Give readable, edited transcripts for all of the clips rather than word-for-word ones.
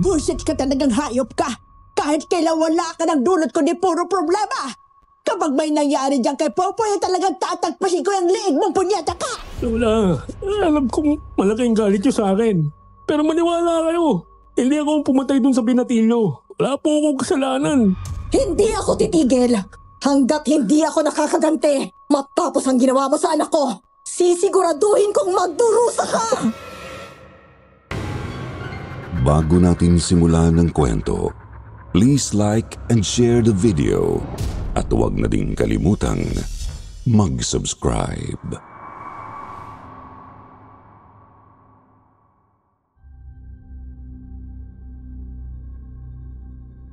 Bullshit ka talagang hayop ka! Kahit kailan wala ka ng dulot kundi puro problema! Kapag may nangyari dyan kay Popoy, talagang tatagpasin ko yung liig mong punyeta ka! Lola, alam kong malaking galit nyo sa akin. Pero maniwala kayo, hindi ako pumatay dun sa binatilyo. Wala po akong kasalanan. Hindi ako titigil hanggat hindi ako nakakaganti. Matapos ang ginawa mo sa anak ko, sisiguraduhin kong magdurusa ka! Bago natin simulan ng kwento, please like and share the video at huwag na ding kalimutang mag-subscribe.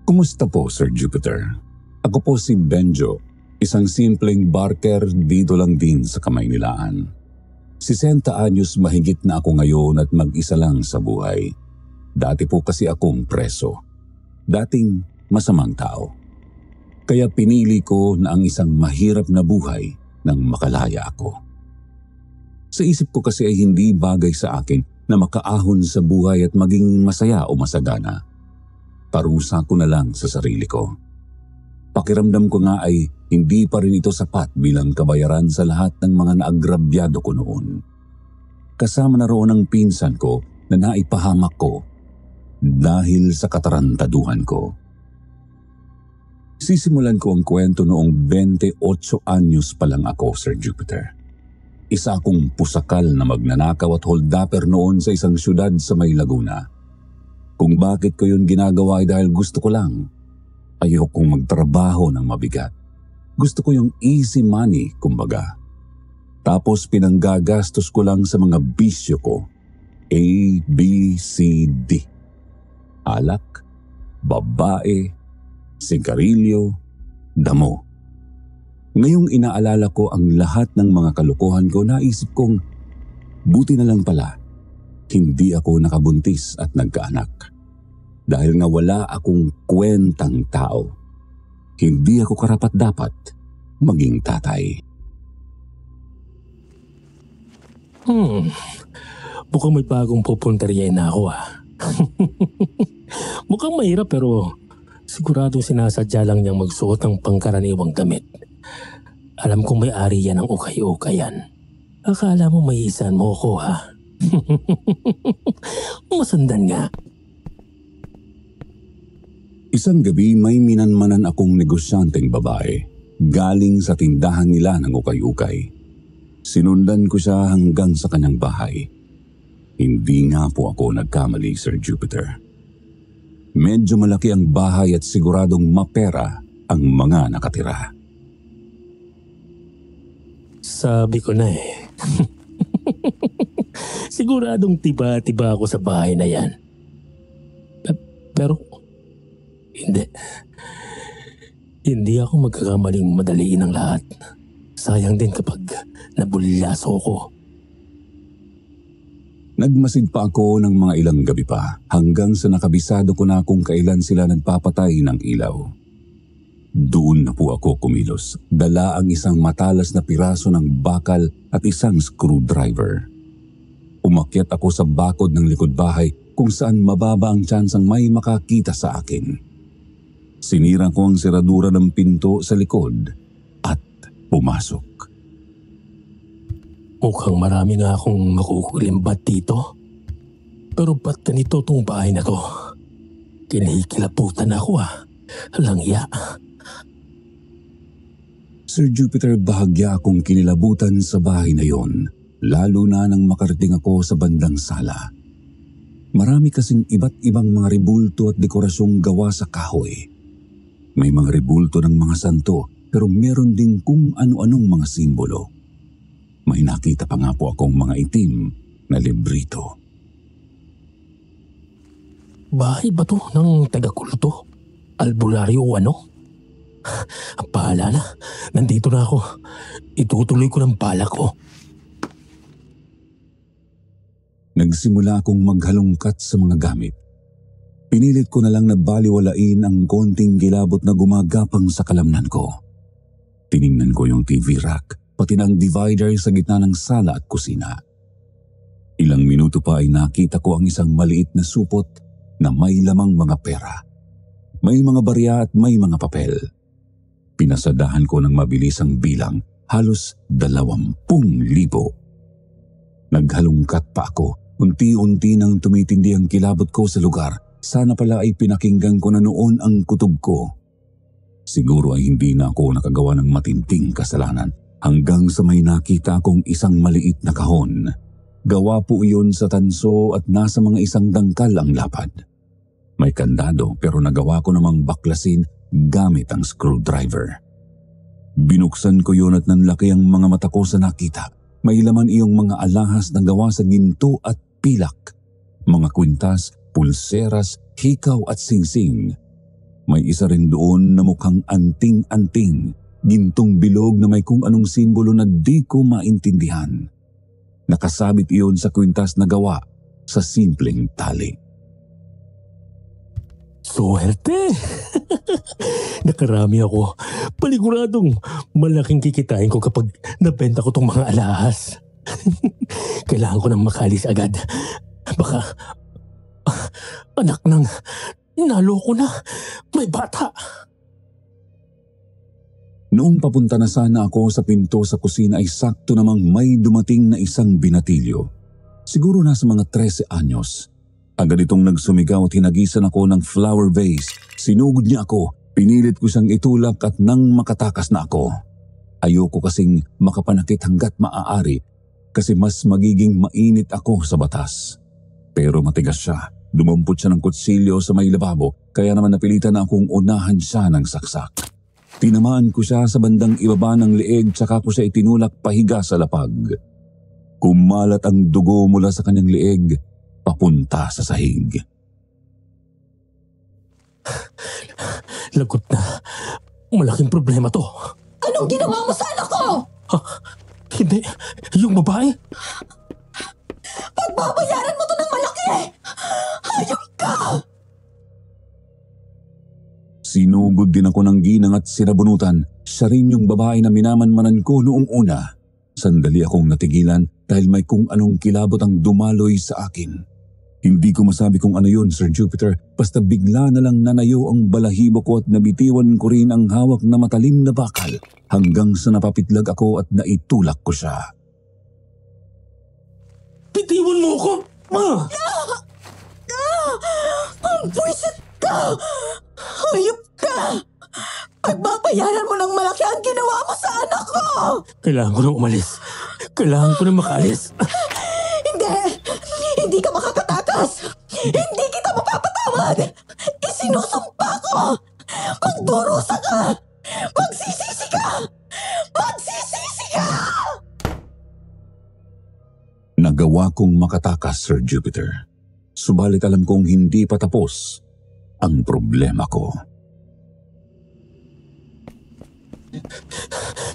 Kumusta po, Sir Jupiter? Ako po si Benjo, isang simpleng barker dito lang din sa Kamaynilaan. 60 anyos mahigit na ako ngayon at mag-isa lang sa buhay. Dati po kasi akong preso. Dating masamang tao. Kaya pinili ko na ang isang mahirap na buhay nang makalaya ako. Sa isip ko kasi ay hindi bagay sa akin na makaahon sa buhay at maging masaya o masagana. Parusa ko na lang sa sarili ko. Pakiramdam ko nga ay hindi pa rin ito sapat bilang kabayaran sa lahat ng mga naagrabyado ko noon. Kasama na roon ang pinsan ko na naipahamak ko dahil sa katarantaduhan ko. Sisimulan ko ang kwento noong 28 anyos pa lang ako, Sir Jupiter. Isa akong pusakal na magnanakaw at holdapper noon sa isang syudad sa May Laguna. Kung bakit ko yun ginagawa ay dahil gusto ko lang. Ayokong magtrabaho ng mabigat. Gusto ko yung easy money, kumbaga. Tapos pinanggagastos ko lang sa mga bisyo ko. A, B, C, D. Alak, babae, sigarilyo, damo. Ngayong inaalala ko ang lahat ng mga kalokohan ko, naisip kong buti na lang pala hindi ako nakabuntis at nagkaanak. Dahil nga wala akong kwentang tao. Hindi ako karapat-dapat maging tatay. Mukhang may bagong pupunteriya na ako Mukhang mahirap pero sigurado sinasadya lang niyang magsuot ng pangkaraniwang damit. Alam kong may-ari yan ng ukay-ukayan. Akala mo may isan mo ko Masandan nga. Isang gabi may minanmanan akong negosyanteng babae. Galing sa tindahan nila ng ukay-ukay. Sinundan ko siya hanggang sa kanyang bahay. Hindi nga po ako nagkamali, Sir Jupiter. Medyo malaki ang bahay at siguradong mapera ang mga nakatira. Sabi ko na Siguradong tiba-tiba ako sa bahay na yan. Pero Hindi ako magkakamaling madaliin ang lahat. Sayang din kapag nabulaso ko. Nagmasid pa ako ng mga ilang gabi pa hanggang sa nakabisado ko na kung kailan sila nagpapatay ng ilaw. Doon na po ako kumilos. Dala ang isang matalas na piraso ng bakal at isang screwdriver. Umakyat ako sa bakod ng likod bahay kung saan mababa ang tsansang may makakita sa akin. Sinira ko ang seradura ng pinto sa likod at pumasok. Mukhang marami nga akong makukulimbat dito. Pero ba't ganito tong bahay na to? Kinikilabutan ako Langya. Sir Jupiter, bahagya akong kinilabutan sa bahay na yon, lalo na nang makarating ako sa bandang sala. Marami kasing iba't ibang mga rebulto at dekorasyong gawa sa kahoy. May mga rebulto ng mga santo, pero meron ding kung ano-anong mga simbolo. May nakita pa nga po akong mga itim na librito. Bahay ba to ng taga-kulto? Albularyo o ano? Ang bahala na. Nandito na ako. Itutuloy ko ng balak ko. Nagsimula akong maghalongkat sa mga gamit. Pinilit ko na lang na baliwalain ang konting gilabot na gumagapang sa kalamnan ko. Tiningnan ko yung TV rack, pati na ang divider sa gitna ng sala at kusina. Ilang minuto pa ay nakita ko ang isang maliit na supot na may lamang mga pera. May mga barya at may mga papel. Pinasadahan ko ng mabilis ang bilang, halos 20,000. Naghalungkat pa ako. Unti-unti nang tumitindi ang kilabot ko sa lugar. Sana pala ay pinakinggan ko na noon ang kutob ko. Siguro ay hindi na ako nakagawa ng matinding kasalanan hanggang sa may nakita akong isang maliit na kahon. Gawa po iyon sa tanso at nasa mga isang dangkal ang lapad. May kandado pero nagawa ko namang baklasin gamit ang screwdriver. Binuksan ko yun at nanlaki ang mga mata ko sa nakita. May laman iyong mga alahas na gawa sa ginto at pilak. Mga kwintas, pulseras, hikaw at singsing. May isa rin doon na mukhang anting-anting, gintong bilog na may kung anong simbolo na di ko maintindihan. Nakasabit iyon sa kwintas na gawa sa simpleng tali. Swerte! Nakarami ako. Paniguradong malaking kikitain ko kapag nabenta ko tong mga alahas. Kailangan ko nang makalis agad. Baka anak ng naloko na, may bata. Noong papunta na sana ako sa pinto sa kusina ay sakto namang may dumating na isang binatilyo. Siguro nasa mga 13 anyos. Agad itong nagsumigaw at hinagisan ako ng flower vase. Sinugod niya ako, pinilit ko siyang itulak at nang makatakas na ako. Ayoko kasing makapanakit hanggat maaari kasi mas magiging mainit ako sa batas. Pero matigas siya. Dumampot siya ng kutsilyo sa may lababo kaya naman napilitan na akong unahan siya ng saksak. Tinamaan ko siya sa bandang ibaba ng leeg tsaka ko siya itinulak pahiga sa lapag. Kumalat ang dugo mula sa kanyang leeg papunta sa sahig. Lagot na. Malaking problema to. Anong ginawa mo sa anak ko? Hindi. Yung babae? Pagbabayaran mo to ng malaki! Hayop ka! Sinugod din ako ng ginang at sinabunutan. Siya rin yung babae na minamanmanan ko noong una. Sandali akong natigilan dahil may kung anong kilabot ang dumaloy sa akin. Hindi ko masabi kung ano yun, Sir Jupiter, basta bigla na lang nanayo ang balahibo ko at nabitiwan ko rin ang hawak na matalim na bakal hanggang sa napapitlag ako at naitulak ko siya. Bitiwan mo ako! Ma! Ang buwisit ka! Hayop ka! Pagbabayaran mo ng malaki ang ginawa mo sa anak ko! Kailangan ko nang umalis. Kailangan ko nang makalis. Hindi! Hindi ka makakatakas! Hindi kita mapapatawad! Isinusumpa ko! Magdurusa ka! Magsisisi ka! Magsisisi ka! Nagawa kong makatakas, Sir Jupiter. Subalit alam kong hindi pa tapos ang problema ko.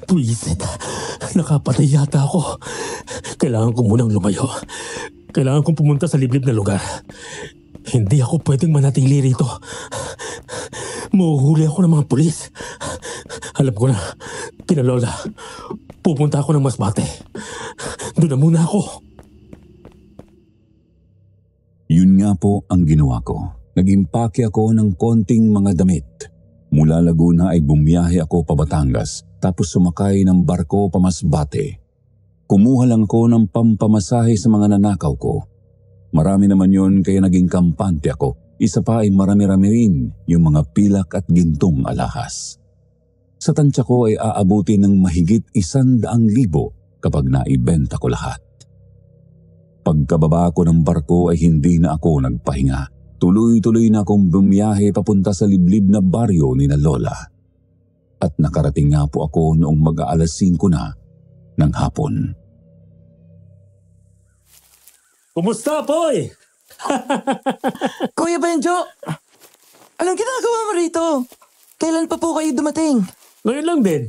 Buisit. Nakapatay yata ako. Kailangan ko munang lumayo. Kailangan kong pumunta sa liblib na lugar. Hindi ako pwedeng manatili rito. Mahuhuli ako ng mga pulis. Alam ko na, kina Lola. Pupunta ako ng Masbate. Doon na muna ako. Yun nga po ang ginawa ko. Nag-impake ako ng konting mga damit. Mula Laguna ay bumiyahe ako pa Batangas tapos sumakay ng barko pa Masbate. Kumuha lang ako ng pampamasahe sa mga nanakaw ko. Marami naman yon kaya naging kampante ako. Isa pa ay marami-rami rin yung mga pilak at gintong alahas. Sa tansya ko ay aabuti ng mahigit 100,000 kapag naibenta ko lahat. Pagkababa ko ng barko ay hindi na ako nagpahinga. Tuloy-tuloy na akong bumiyahe papunta sa liblib na baryo ni na Lola. At nakarating nga po ako noong mag-aalas 5 na ng hapon. Kumusta, Poy? Kuya Benjo, anong ginagawa mo rito? Kailan pa po kayo dumating? Ngayon lang din.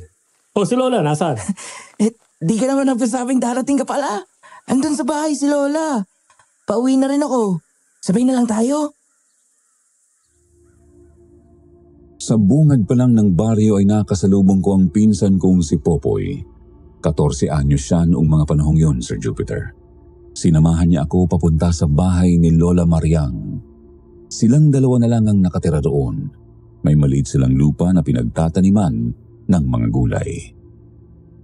O si Lola, nasaan? Di ka naman nagpasabing darating ka pala. Andun sa bahay si Lola. Pauwi na rin ako. Sabay na lang tayo. Sa bungad pa lang ng baryo ay nakasalubong ko ang pinsan kong si Popoy. 14 anyos siya noong mga panahong yon, Sir Jupiter. Sinamahan niya ako papunta sa bahay ni Lola Mariang. Silang dalawa na lang ang nakatira roon. May maliit silang lupa na pinagtataniman ng mga gulay.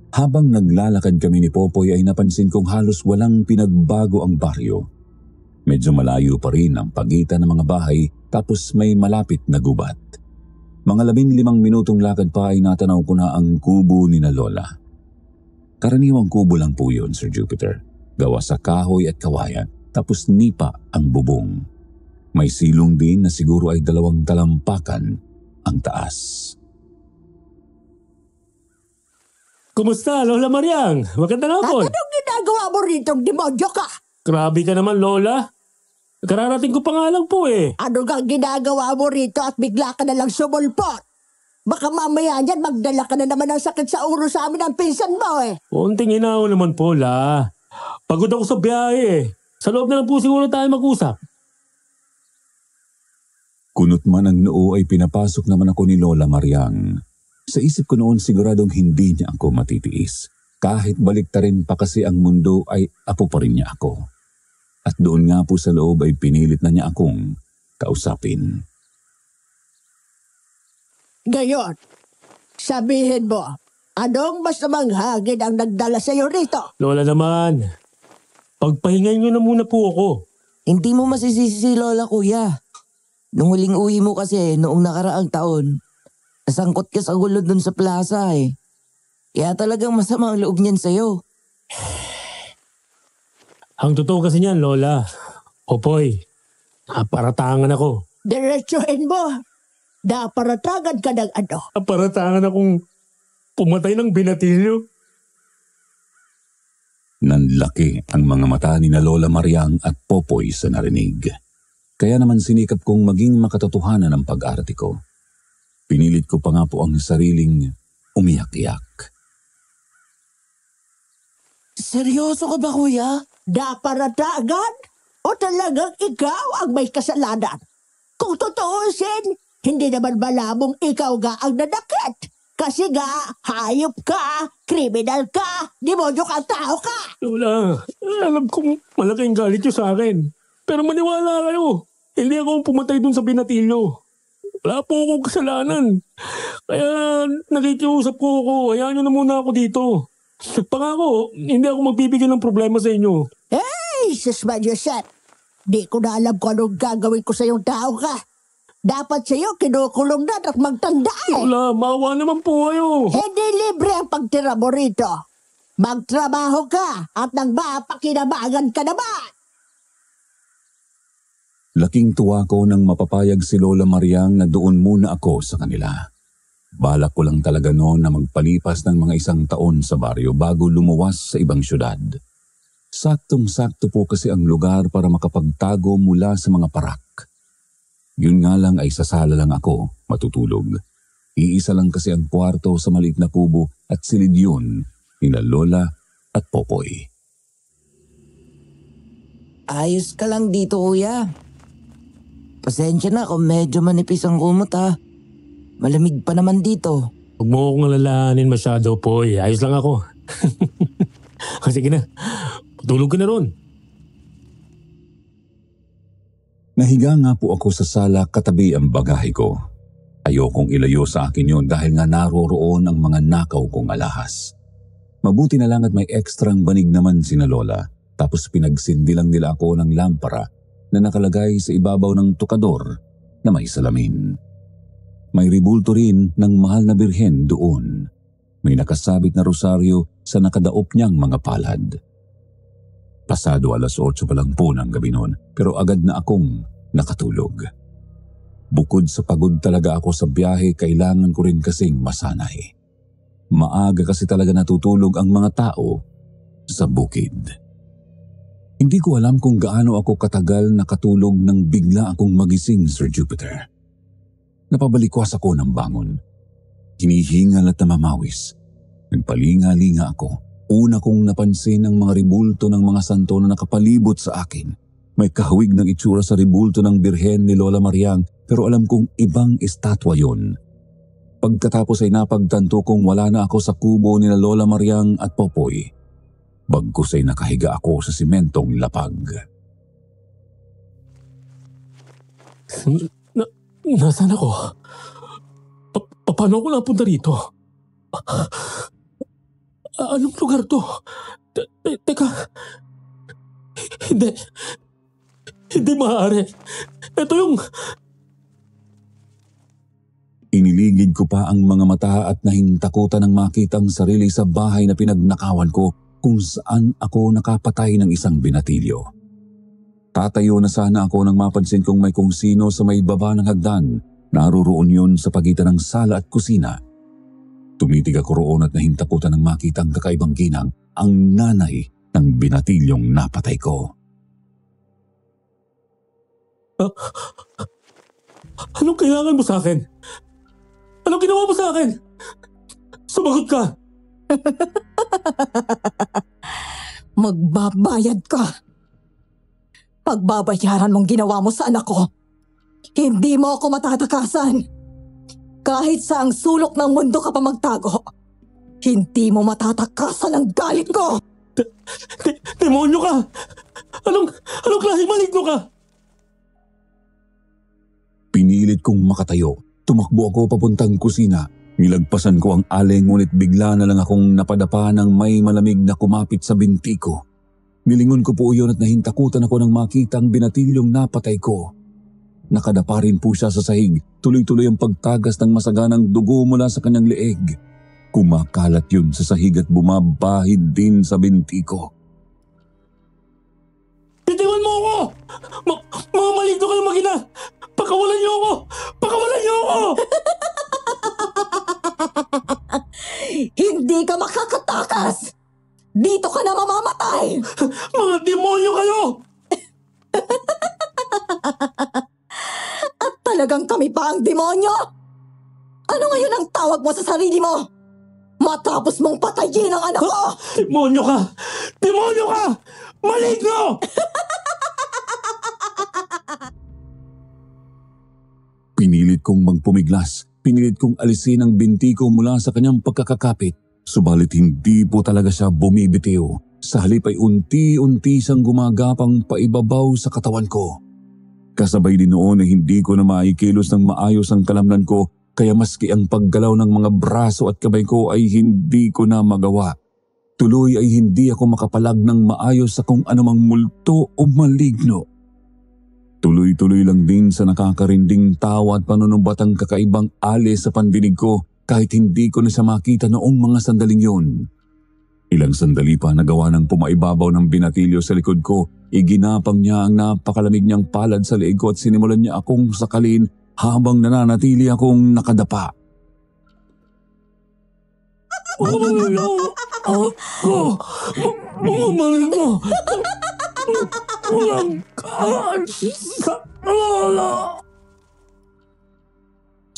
Habang naglalakad kami ni Popoy ay napansin kong halos walang pinagbago ang baryo. Medyo malayo pa rin ang pagitan ng mga bahay tapos may malapit na gubat. Mga 15 minutong lakad pa ay natanaw ko na ang kubo ni na Lola. Karaniwang kubo lang po yun, Sir Jupiter. Gawa sa kahoy at kawayan, tapos nipa ang bubong. May silong din na siguro ay 2 talampakan ang taas. Kumusta, Lola Mariang? Magandang At hapon. anong ginagawa mo rito, demonyo ka? Grabe ka naman, Lola. Kararating ko pa nga lang po eh. Ano nga ginagawa mo rito at bigla ka na lang sumulpot? Baka mamaya niyan magdala ka na naman ng sakit sa ulo sa amin ng pinsan mo eh. Konting inaw naman po, La. Pagod ako sa biyahe eh. Sa loob na lang po siguro tayo mag-usap. Kunot man ang noo ay pinapasok naman ako ni Lola Mariang. Sa isip ko noon siguradong hindi niya ako matitiis. Kahit baliktarin pa kasi ang mundo ay apo pa rin niya ako. At doon nga po sa loob ay pinilit na niya akong kausapin. Ngayon, sabihin mo, anong masamang hangin ang nagdala sa'yo rito? Lola naman, pagpahingayin nyo na muna po ako. Hindi mo masisisi si Lola, kuya. Nung huling uwi mo kasi noong nakaraang taon, nasangkot ka sa gulo dun sa plaza eh. Kaya talagang masama ang loob niyan sa'yo. Ang totoo kasi niyan, Lola. Popoy, naparatangan ako. Diretsuhin mo. Naparatagan ka ng ano? Naparatangan akong pumatay ng binatilyo. Nanlaki ang mga mata ni na Lola Mariang at Popoy sa narinig. Kaya naman sinikap kong maging makatotohanan ang pag-arte ko. Pinilit ko pa nga po ang sariling umiyak-iyak. Seryoso ka ba, kuya? Naparatagan? O talagang ikaw ang may kasalanan? Kung tutuusin, hindi naman malabong ikaw ga ang nadakit. Kasi nga, hayop ka, kriminal ka, demonyo kang tao ka. Lola, alam kong malaking galit nyo sa akin. Pero maniwala kayo, hindi ako ang pumatay dun sa binatilyo. Wala po akong kasalanan. Kaya nakikiusap ko ako, hayaan nyo na muna ako dito. Pangako, hindi ako magbibigay ng problema sa inyo. Hey, sis Joseph, di ko na alam kung anong gagawin ko sa iyong tao ka. Dapat sa'yo kinukulong na at magtanda eh. Lola, maawa naman po kayo. Hindi libre ang pagtira mo rito. Magtrabaho ka at nang mapakinabangan ka naman. Laking tuwa ko nang mapapayag si Lola Mariang na doon muna ako sa kanila. Balak ko lang talaga noon na magpalipas ng mga 1 taon sa baryo bago lumuwas sa ibang syudad. Saktong-sakto po kasi ang lugar para makapagtago mula sa mga parak. Yun nga lang ay sasala lang ako matutulog. Iisa lang kasi ang kwarto sa maliit na kubo at silid yun nina Lola at Popoy. Ayos ka lang dito, kuya. Pasensya na kung medyo manipis ang kumot ha. Malamig pa naman dito. Huwag mo akong alalahanin masyado, Poy. Ayos lang ako. Sige na, patulog ka na ron. Nahiga nga po ako sa sala katabi ang bagahe ko. Ayokong ilayo sa akin yun dahil nga naroroon ang mga nakaw kong alahas. Mabuti na lang at may ekstrang banig naman sina Lola, tapos pinagsindi lang nila ako ng lampara na nakalagay sa ibabaw ng tukador na may salamin. May ribulto rin ng mahal na birhen doon. May nakasabit na rosaryo sa nakadaop niyang mga palad. Pasado 8:00 pa lang po ng gabi noon, pero agad na akong nakatulog. Bukod sa pagod talaga ako sa biyahe, kailangan ko rin kasing masanay. Maaga kasi talaga natutulog ang mga tao sa bukid. Hindi ko alam kung gaano ako katagal nakatulog nang bigla akong magising, Sir Jupiter. Napabalikwas ako ng bangon. Hinihingal at namamawis. Nagpalinga-linga ako. Una kong napansin ang mga ribulto ng mga santo na nakapalibot sa akin. May kahawig ng itsura sa ribulto ng birhen ni Lola Mariang, pero alam kong ibang estatwa yon. Pagkatapos ay napagtanto kong wala na ako sa kubo ni Lola Mariang at Popoy. Bagkus ay nakahiga ako sa simentong lapag. Na, nasaan ako? Paano ako napunta rito? Anong lugar to? Teka. Hindi. Hindi maaari. Ito yung... Iniligid ko pa ang mga mata at nahintakutan ng makita ang sarili sa bahay na pinagnakawan ko kung saan ako nakapatay ng isang binatilyo. Tatayo na sana ako nang mapansin kong may kung sino sa may baba ng hagdan. Naroroon yun sa pagitan ng sala at kusina. Tumitig ako roon at nahintakutan ng makita ang kakaibang ginang, ang nanay ng binatilyong napatay ko. Anong kailangan mo sa akin? Anong ginawa mo sa akin? Sumagot ka! Magbabayad ka. Pagbabayaran mong ginawa mo sa anak ko. Hindi mo ako matatakasan. Kahit sa ang sulok ng mundo ka pa magtago, hindi mo matatakasan ang galit ko. Demonyo ka! Anong klaseng maligno ka? Pinilit kong makatayo. Tumakbo ako papuntang kusina. Nilagpasan ko ang aleng ngunit bigla na lang akong napadapa ng may malamig na kumapit sa binti ko. Nilingon ko po yun at nahintakutan ako nang makita ang binatilyong napatay ko. Nakadapa rin po siya sa sahig. Tuloy-tuloy ang pagtagas ng masaganang dugo mula sa kanyang leeg. Kumakalat yun sa sahig at bumabahid din sa binti ko. Bitiwan mo ako! Mga maligno kayong magina! Pakawalan niyo ako! Pakawalan niyo ako! Hindi ka makakatakas! Dito ka na mamamatay! Mga demonyo kayo! At talagang kami pa ang demonyo? Ano ngayon ang tawag mo sa sarili mo? Matapos mong patayin ang anak ko! Demonyo ka! Demonyo ka! Maligno! Pinilit kong magpumiglas. Pinilit kong alisin ang binti ko mula sa kanyang pagkakakapit. Subalit hindi po talaga siya bumibitiw. Sa halip ay unti-unti siyang gumagapang paibabaw sa katawan ko. Kasabay din noon ay hindi ko na maikilos ng maayos ang kalamnan ko, kaya maski ang paggalaw ng mga braso at kamay ko ay hindi ko na magawa. Tuloy ay hindi ako makapalag ng maayos sa kung anumang multo o maligno. Tuloy-tuloy lang din sa nakakarinding tawa at panunumbat ang kakaibang alis sa pandinig ko kahit hindi ko na siya makita noong mga sandaling yun. Ilang sandali pa nagawa ng pumaibabaw ng binatilyo sa likod ko, iginapang niya ang napakalamig niyang palad sa leeg ko at sinimulan niya akong sakalin habang nananatili akong nakadapa.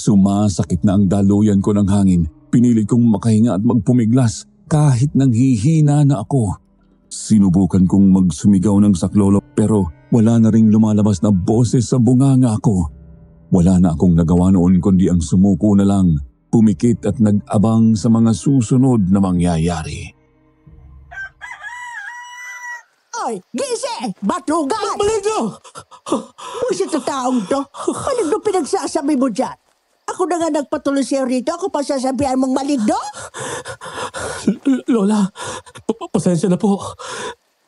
Sumasakit na ang daluyan ko ng hangin. Pinilit kong makahinga at magpumiglas kahit nang hihina na ako. Sinubukan kong magsumigaw ng saklolo pero wala na ring lumalabas na boses sa bunganga ko. Wala na akong nagawa noon kundi ang sumuko na lang, pumikit at nag-abang sa mga susunod na mangyayari. Oy, gise! Batugan! Maligno! Pusit na taong to. Maligno pinagsasabi mo dyan? Ako na nga nagpatuloy sa'yo rito. Ako pa sasabihan mong maligno? Lola, pasensya na po.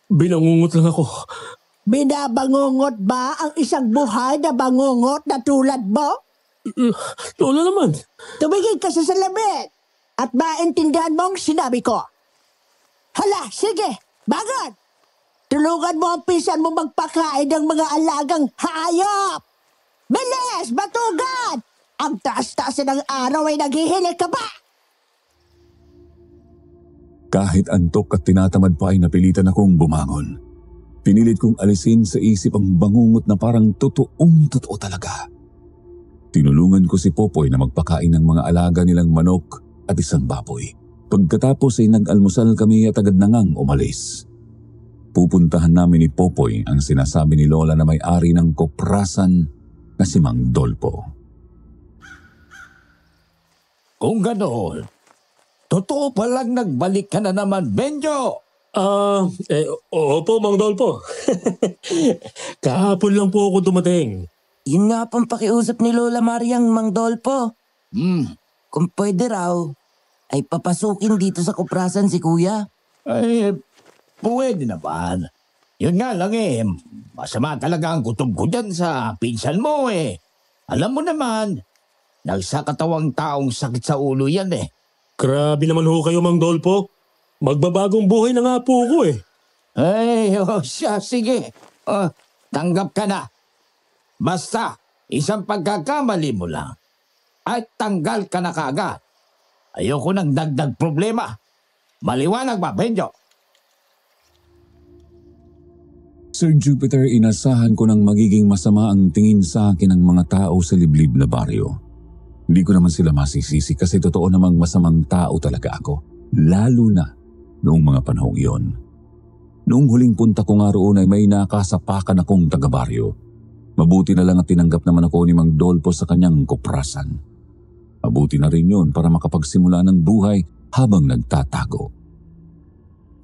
Binangungot lang ako. Binabangungot ba ang isang buhay na bangungot na tulad mo? Lola naman. Tumigil ka sa salamin at maintindihan mong sinabi ko. Hala, sige, bagad! Tulungan mo ang pinsan mo magpakain ng mga alagang hayop! Bilis! Batugan! Ang taas-taas ng araw ay naghihilik ka ba? Kahit antok at tinatamad pa ay napilitan akong bumangon. Pinilit kong alisin sa isip ang bangungot na parang totoong-totoo talaga. Tinulungan ko si Popoy na magpakain ng mga alaga nilang manok at isang baboy. Pagkatapos ay nag-almusal kami at agad na ngang umalis. Pupuntahan namin ni Popoy ang sinasabi ni Lola na may-ari ng koprasan na si Mang Dolpo. Kung ganoon, totoo palang nagbalik ka na naman, Benjo! Opo, Mang Dolpo. Kahapon lang po ako dumating. Yun nga pang pakiusap ni Lola Mariang Mang Dolpo. Kung pwede raw, ay papasukin dito sa kuprasan si kuya. Ay, pwede naman. Yun nga lang masama talaga ang kutob ko dyan sa pinsan mo Alam mo naman, nagsakatawang taong sakit sa ulo yan Grabe naman ho kayo, Mang Dolpo. Magbabagong buhay na nga po ko Ay, siya, sige. Tanggap ka na. Basta, isang pagkakamali mo lang. At tanggal ka na kaagad. Ayoko ng dagdag problema. Maliwanag ba, Benjo? Sir Jupiter, inasahan ko ng magiging masama ang tingin sa akin ng mga tao sa liblib na baryo. Hindi ko naman sila masisisi kasi totoo namang masamang tao talaga ako. Lalo na noong mga panahong iyon. Noong huling punta ko nga roon ay may nakasapakan akong taga-baryo. Mabuti na lang at tinanggap naman ako ni Mang Dolpo sa kanyang kuprasan. Mabuti na rin yun para makapagsimula ng buhay habang nagtatago.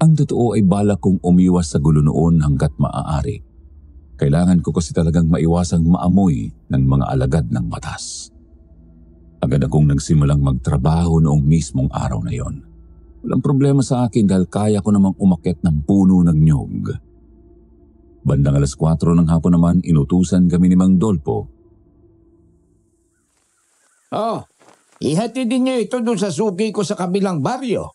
Ang totoo ay balak kong umiwas sa gulo noon hanggat maaari. Kailangan ko kasi talagang maiwasang maamoy ng mga alagad ng batas. Agad akong nagsimulang magtrabaho noong mismong araw na yon. Walang problema sa akin dahil kaya ko namang umakyat ng puno ng nyog. Bandang 4:00 ng hapon naman, inutusan kami ni Mang Dolpo. Ihatid din niyo ito doon sa suki ko sa kabilang baryo.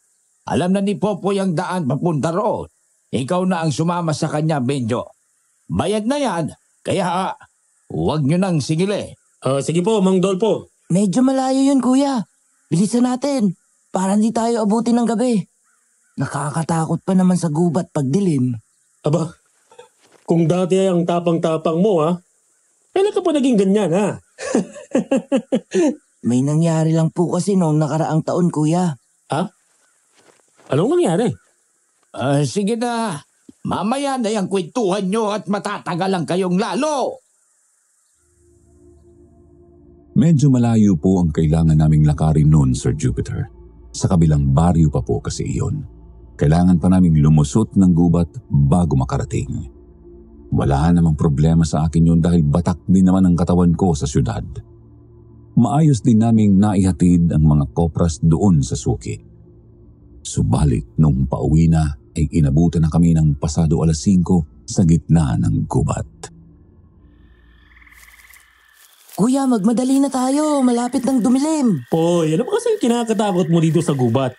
Alam na ni Popoy ang daan papunta roon. Ikaw na ang sumama sa kanya, Benjo. Bayad na yan, kaya huwag niyo nang sigili. Sige po, Mang Dolpo. Medyo malayo yun kuya. Bilisan natin, para hindi tayo abutin ng gabi. Nakakatakot pa naman sa gubat pag dilim. Aba, kung dati ay ang tapang-tapang mo kailan ka pa naging ganyan May nangyari lang po kasi noong nakaraang taon kuya. Anong nangyari? Sige na, mamaya na yung kwentuhan niyo at matatagalan kayong lalo. Medyo malayo po ang kailangan naming lakarin noon, Sir Jupiter. Sa kabilang baryo pa po kasi iyon. Kailangan pa naming lumusot ng gubat bago makarating. Wala namang problema sa akin yun dahil batak din naman ang katawan ko sa syudad. Maayos din naming naihatid ang mga kopras doon sa suki. Subalit nung pauwi na ay inabutan na kami ng pasado 5:00 sa gitna ng gubat. Kuya, magmadali na tayo. Malapit ng dumilim. Poy, ano ba kasi kinakatakot mo dito sa gubat?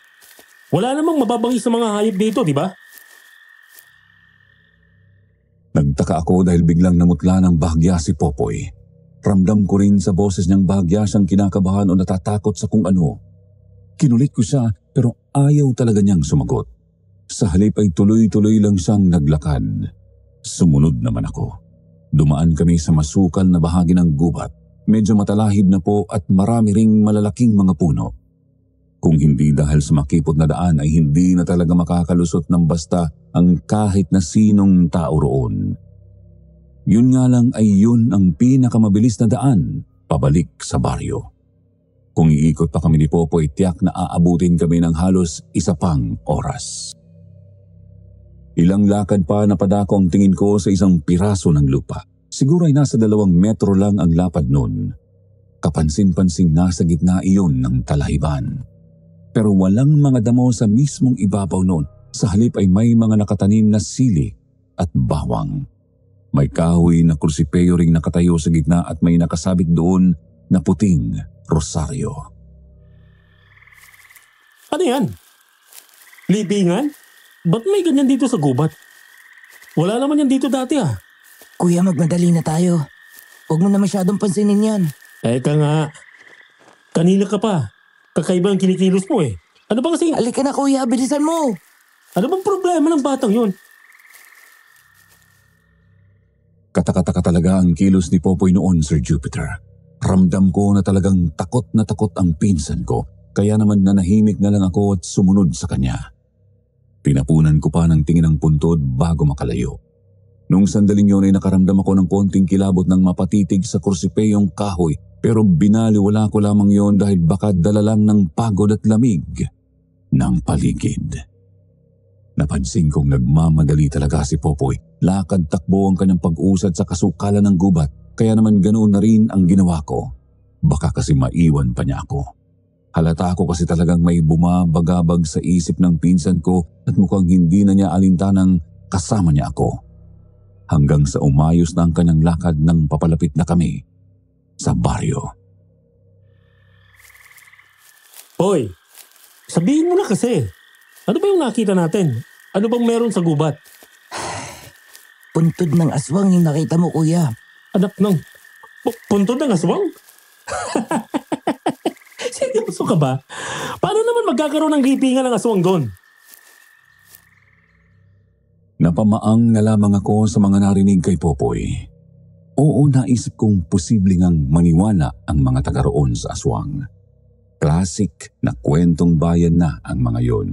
Wala namang mababangis sa mga hayop dito, di ba? Nagtaka ako dahil biglang namutla ng bahagya si Popoy. Ramdam ko rin sa boses niyang bahagya siyang kinakabahan o natatakot sa kung ano. Kinulit ko siya pero ayaw talaga niyang sumagot. Sa halip ay tuloy-tuloy lang siyang naglakad. Sumunod naman ako. Dumaan kami sa masukal na bahagi ng gubat. Medyo matalahib na po at marami ring malalaking mga puno. Kung hindi dahil sa makipot na daan ay hindi na talaga makakalusot ng basta ang kahit na sinong tao roon. Yun nga lang ay yun ang pinakamabilis na daan pabalik sa baryo. Kung iikot pa kami ni Popoy, tiyak na aabutin kami ng halos 1 pang oras. Ilang lakad pa napadako ang tingin ko sa isang piraso ng lupa. Siguro ay nasa 2 metro lang ang lapad nun. Kapansin-pansing nasa gitna iyon ng talahiban. Pero walang mga damo sa mismong ibabaw nun. Sa halip ay may mga nakatanim na sili at bawang. May kahoy na krusipeo ring nakatayo sa gitna at may nakasabit doon na puting rosaryo. Ano yan? Libingan? Ba't may ganyan dito sa gubat? Wala naman yan dito dati Kuya, magmadali na tayo. Huwag mo na masyadong pansinin yan. Teka nga. Kanina ka pa. Kakaiba ang kinikilos mo Ano ba kasi? Halika na kuya, bilisan mo. Ano bang problema ng batang yun? Katakataka talaga ang kilos ni Popoy noon, Sir Jupiter. Ramdam ko na talagang takot ang pinsan ko, kaya naman nanahimik na lang ako at sumunod sa kanya. Tinapunan ko pa ng tingin ng puntod bago makalayo. Nung sandaling yun ay nakaramdam ako ng konting kilabot ng mapatitig sa kursipeyong kahoy, pero binaliwala ko lamang yon dahil baka dala lang ng pagod at lamig ng paligid. Napansin kong nagmamadali talaga si Popoy. Lakad takbo ang kanyang pag-usad sa kasukalan ng gubat kaya naman ganoon na rin ang ginawa ko. Baka kasi maiwan pa niya ako. Halata ko kasi talagang may bumabagabag sa isip ng pinsan ko at mukhang hindi na niya alintanang kasama niya ako. Hanggang sa umayos na ang kanyang lakad nang papalapit na kami sa baryo. Hoy, sabihin mo na kasi. Ano ba yung nakita natin? Ano bang meron sa gubat? Puntod ng aswang yung nakita mo, kuya. Anak ng... Puntod ng aswang? Seryoso ka ba? Paano naman magkakaroon ng libingan ng aswang doon? Napamaang na lamang ako sa mga narinig kay Popoy. Oo, naisip kong posible ngang maniwala ang mga taga roon sa aswang. Classic na kwentong bayan na ang mga yon.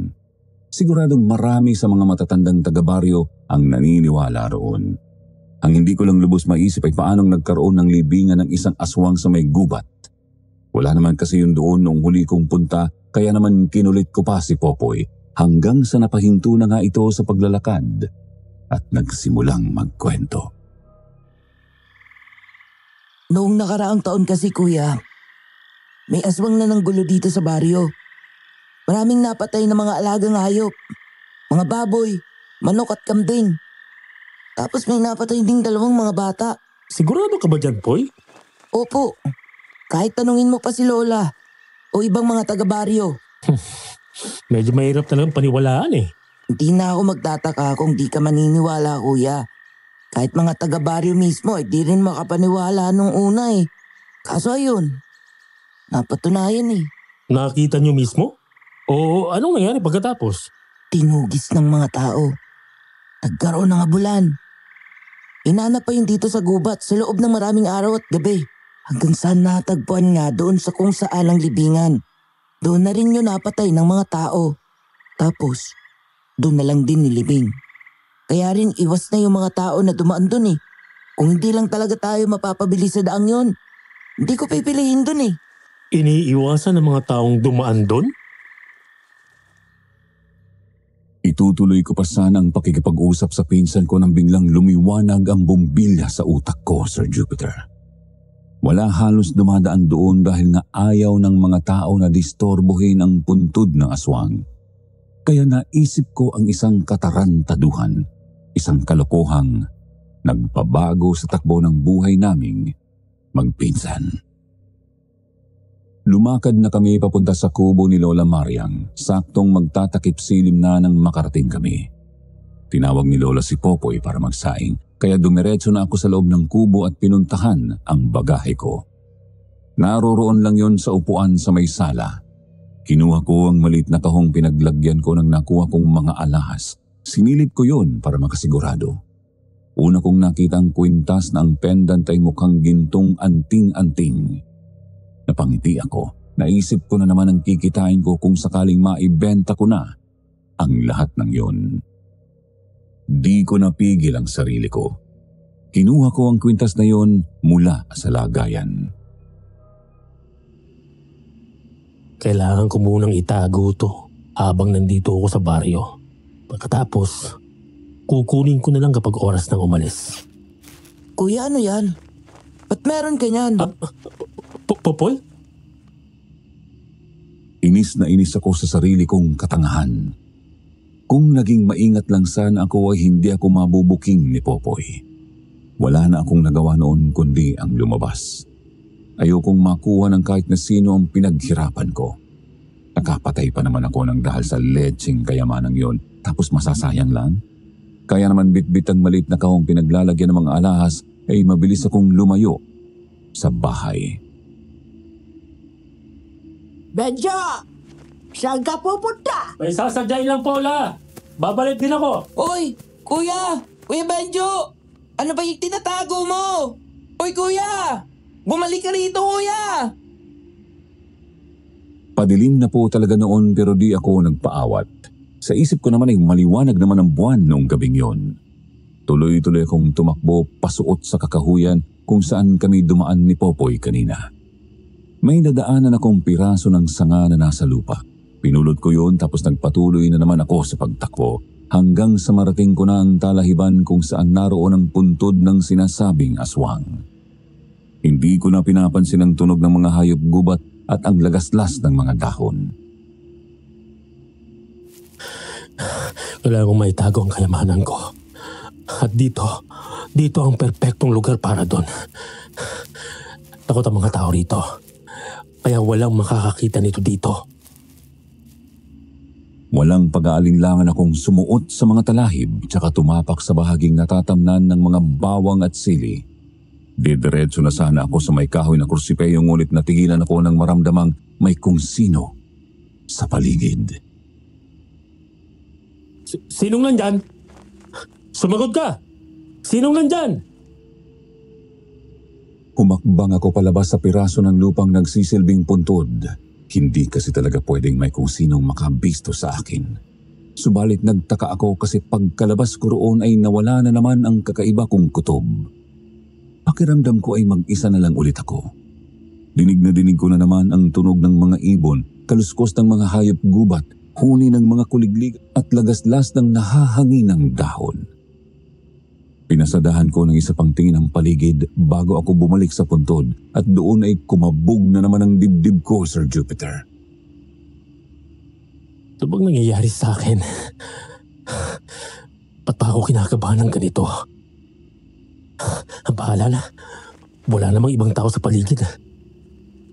Siguradong marami sa mga matatandang taga-baryo ang naniniwala roon. Ang hindi ko lang lubos maisip ay paanong nagkaroon ng libingan ng isang aswang sa may gubat. Wala naman kasi yun doon noong huli kong punta, kaya naman kinulit ko pa si Popoy hanggang sa napahinto na nga ito sa paglalakad at nagsimulang magkwento. Noong nakaraang taon kasi, kuya, may aswang na nanggulo dito sa baryo. Maraming napatay na mga alagang hayop, mga baboy, manok at kambing. Tapos may napatay ding 2 mga bata. Sigurado ka ba dyan, Poy? Opo, kahit tanungin mo pa si Lola o ibang mga taga-baryo. Medyo mahirap talagang paniwalaan eh. Hindi na ako magtataka kung di ka maniniwala, kuya. Kahit mga taga-baryo mismo ay di rin makapaniwala nung una eh. Kaso ayun, napatunayan eh. Nakita niyo mismo? O anong nangyari pagkatapos? Tinugis ng mga tao. Nagkaroon ng habulan. Inanap pa yun dito sa gubat sa loob ng maraming araw at gabi. Hanggang saan natagpuan nga doon sa kung saan ang libingan. Doon na rin yun napatay ng mga tao. Tapos, doon na lang din nilibing. Kaya rin iwas na yung mga tao na dumaan doon eh. Kung hindi lang talaga tayo mapapabili sa daang yun, hindi ko pipiliin doon eh. Iniiwasan ng mga taong dumaan doon? Itutuloy ko pa sana ang pakikipag-usap sa pinsan ko nang biglang lumiwanag ang bumbilya sa utak ko, Sir Jupiter. Wala halos dumadaan doon dahil nga ayaw ng mga tao na distorbohin ang puntod ng aswang. Kaya naisip ko ang isang katarantaduhan, isang kalokohang nagpabago sa takbo ng buhay naming magpinsan. Lumakad na kami papunta sa kubo ni Lola Mariang, saktong magtatakip silim na nang makarating kami. Tinawag ni Lola si Popoy para magsaing, kaya dumiretso na ako sa loob ng kubo at pinuntahan ang bagahe ko. Naroroon lang yon sa upuan sa may sala. Kinuha ko ang maliit na kahong pinaglagyan ko ng nakuha kong mga alahas. Sinilip ko yon para makasigurado. Una kong nakita ang kwintas na ang pendant ay mukhang gintong anting-anting. Napangiti ako. Naisip ko na naman ang kikitain ko kung sakaling maibenta ko na ang lahat ng yon. Di ko napigil ang sarili ko. Kinuha ko ang kwintas na yon mula sa lagayan. Kailangan ko munang itago to habang nandito ako sa baryo. Pagkatapos, kukunin ko na lang kapag oras ng umalis. Kuya, ano yan? Ba't meron ka niyan? Popoy? Inis na inis ako sa sarili kong katangahan. Kung naging maingat lang sana ako ay hindi ako mabubuking ni Popoy. Wala na akong nagawa noon kundi ang lumabas. Ayokong makuha ng kahit na sino ang pinaghirapan ko. Nakapatay pa naman ako ng dahil sa lecheng kayamanang yon, tapos masasayang lang. Kaya naman bitbit ang maliit na kahong pinaglalagyan ng mga alahas ay mabilis akong lumayo sa bahay. Benjo! Saan ka pupunta? May sasadyain lang, Paula. Babalik din ako. Oy! Kuya! Kuya Benjo! Ano ba yung tinatago mo? Oy, kuya! Bumalik ka rito, kuya! Padilim na po talaga noon pero di ako nagpaawat. Sa isip ko naman ay maliwanag naman ang buwan noong gabing yon. Tuloy-tuloy akong tumakbo pasuot sa kakahuyan kung saan kami dumaan ni Popoy kanina. May nadaanan akong piraso ng sanga na nasa lupa. Pinulot ko yon tapos nagpatuloy na naman ako sa pagtakbo hanggang sa marating ko na ang talahiban kung saan naroon ang puntod ng sinasabing aswang. Hindi ko na pinapansin ang tunog ng mga hayop gubat at ang lagaslas ng mga dahon. Kailangan kong maitago ang kayamanan ko. At dito ang perpektong lugar para doon. Takot ang mga tao rito. Kaya walang makakakita nito dito. Walang pag-aalinlangan akong sumuot sa mga talahib tsaka tumapak sa bahaging natatamnan ng mga bawang at sili. Didiretso na sana ako sa may kahoy na kursipeyo ngunit natigilan ako nang maramdamang may kung sino sa paligid. Sinong nandyan? Sumagot ka! Sinong nandyan? Humakbang ako palabas sa piraso ng lupang nagsisilbing puntod. Hindi kasi talaga pwedeng may kung sinong makabisto sa akin. Subalit nagtaka ako kasi pagkalabas ko roon ay nawala na naman ang kakaiba kong kutob. Pakiramdam ko ay mag-isa na lang ulit ako. Dinig na dinig ko na naman ang tunog ng mga ibon, kaluskos ng mga hayop gubat, huni ng mga kuliglig at lagaslas ng nahahanginang dahon. Pinasadahan ko ng isa pang tingin ang paligid bago ako bumalik sa puntod at doon ay kumabog na naman ang dibdib ko, Sir Jupiter. Ito bang nangyayari sa akin? Ba't pa ako kinakabahan ng ganito? Bahala na. Wala namang ibang tao sa paligid.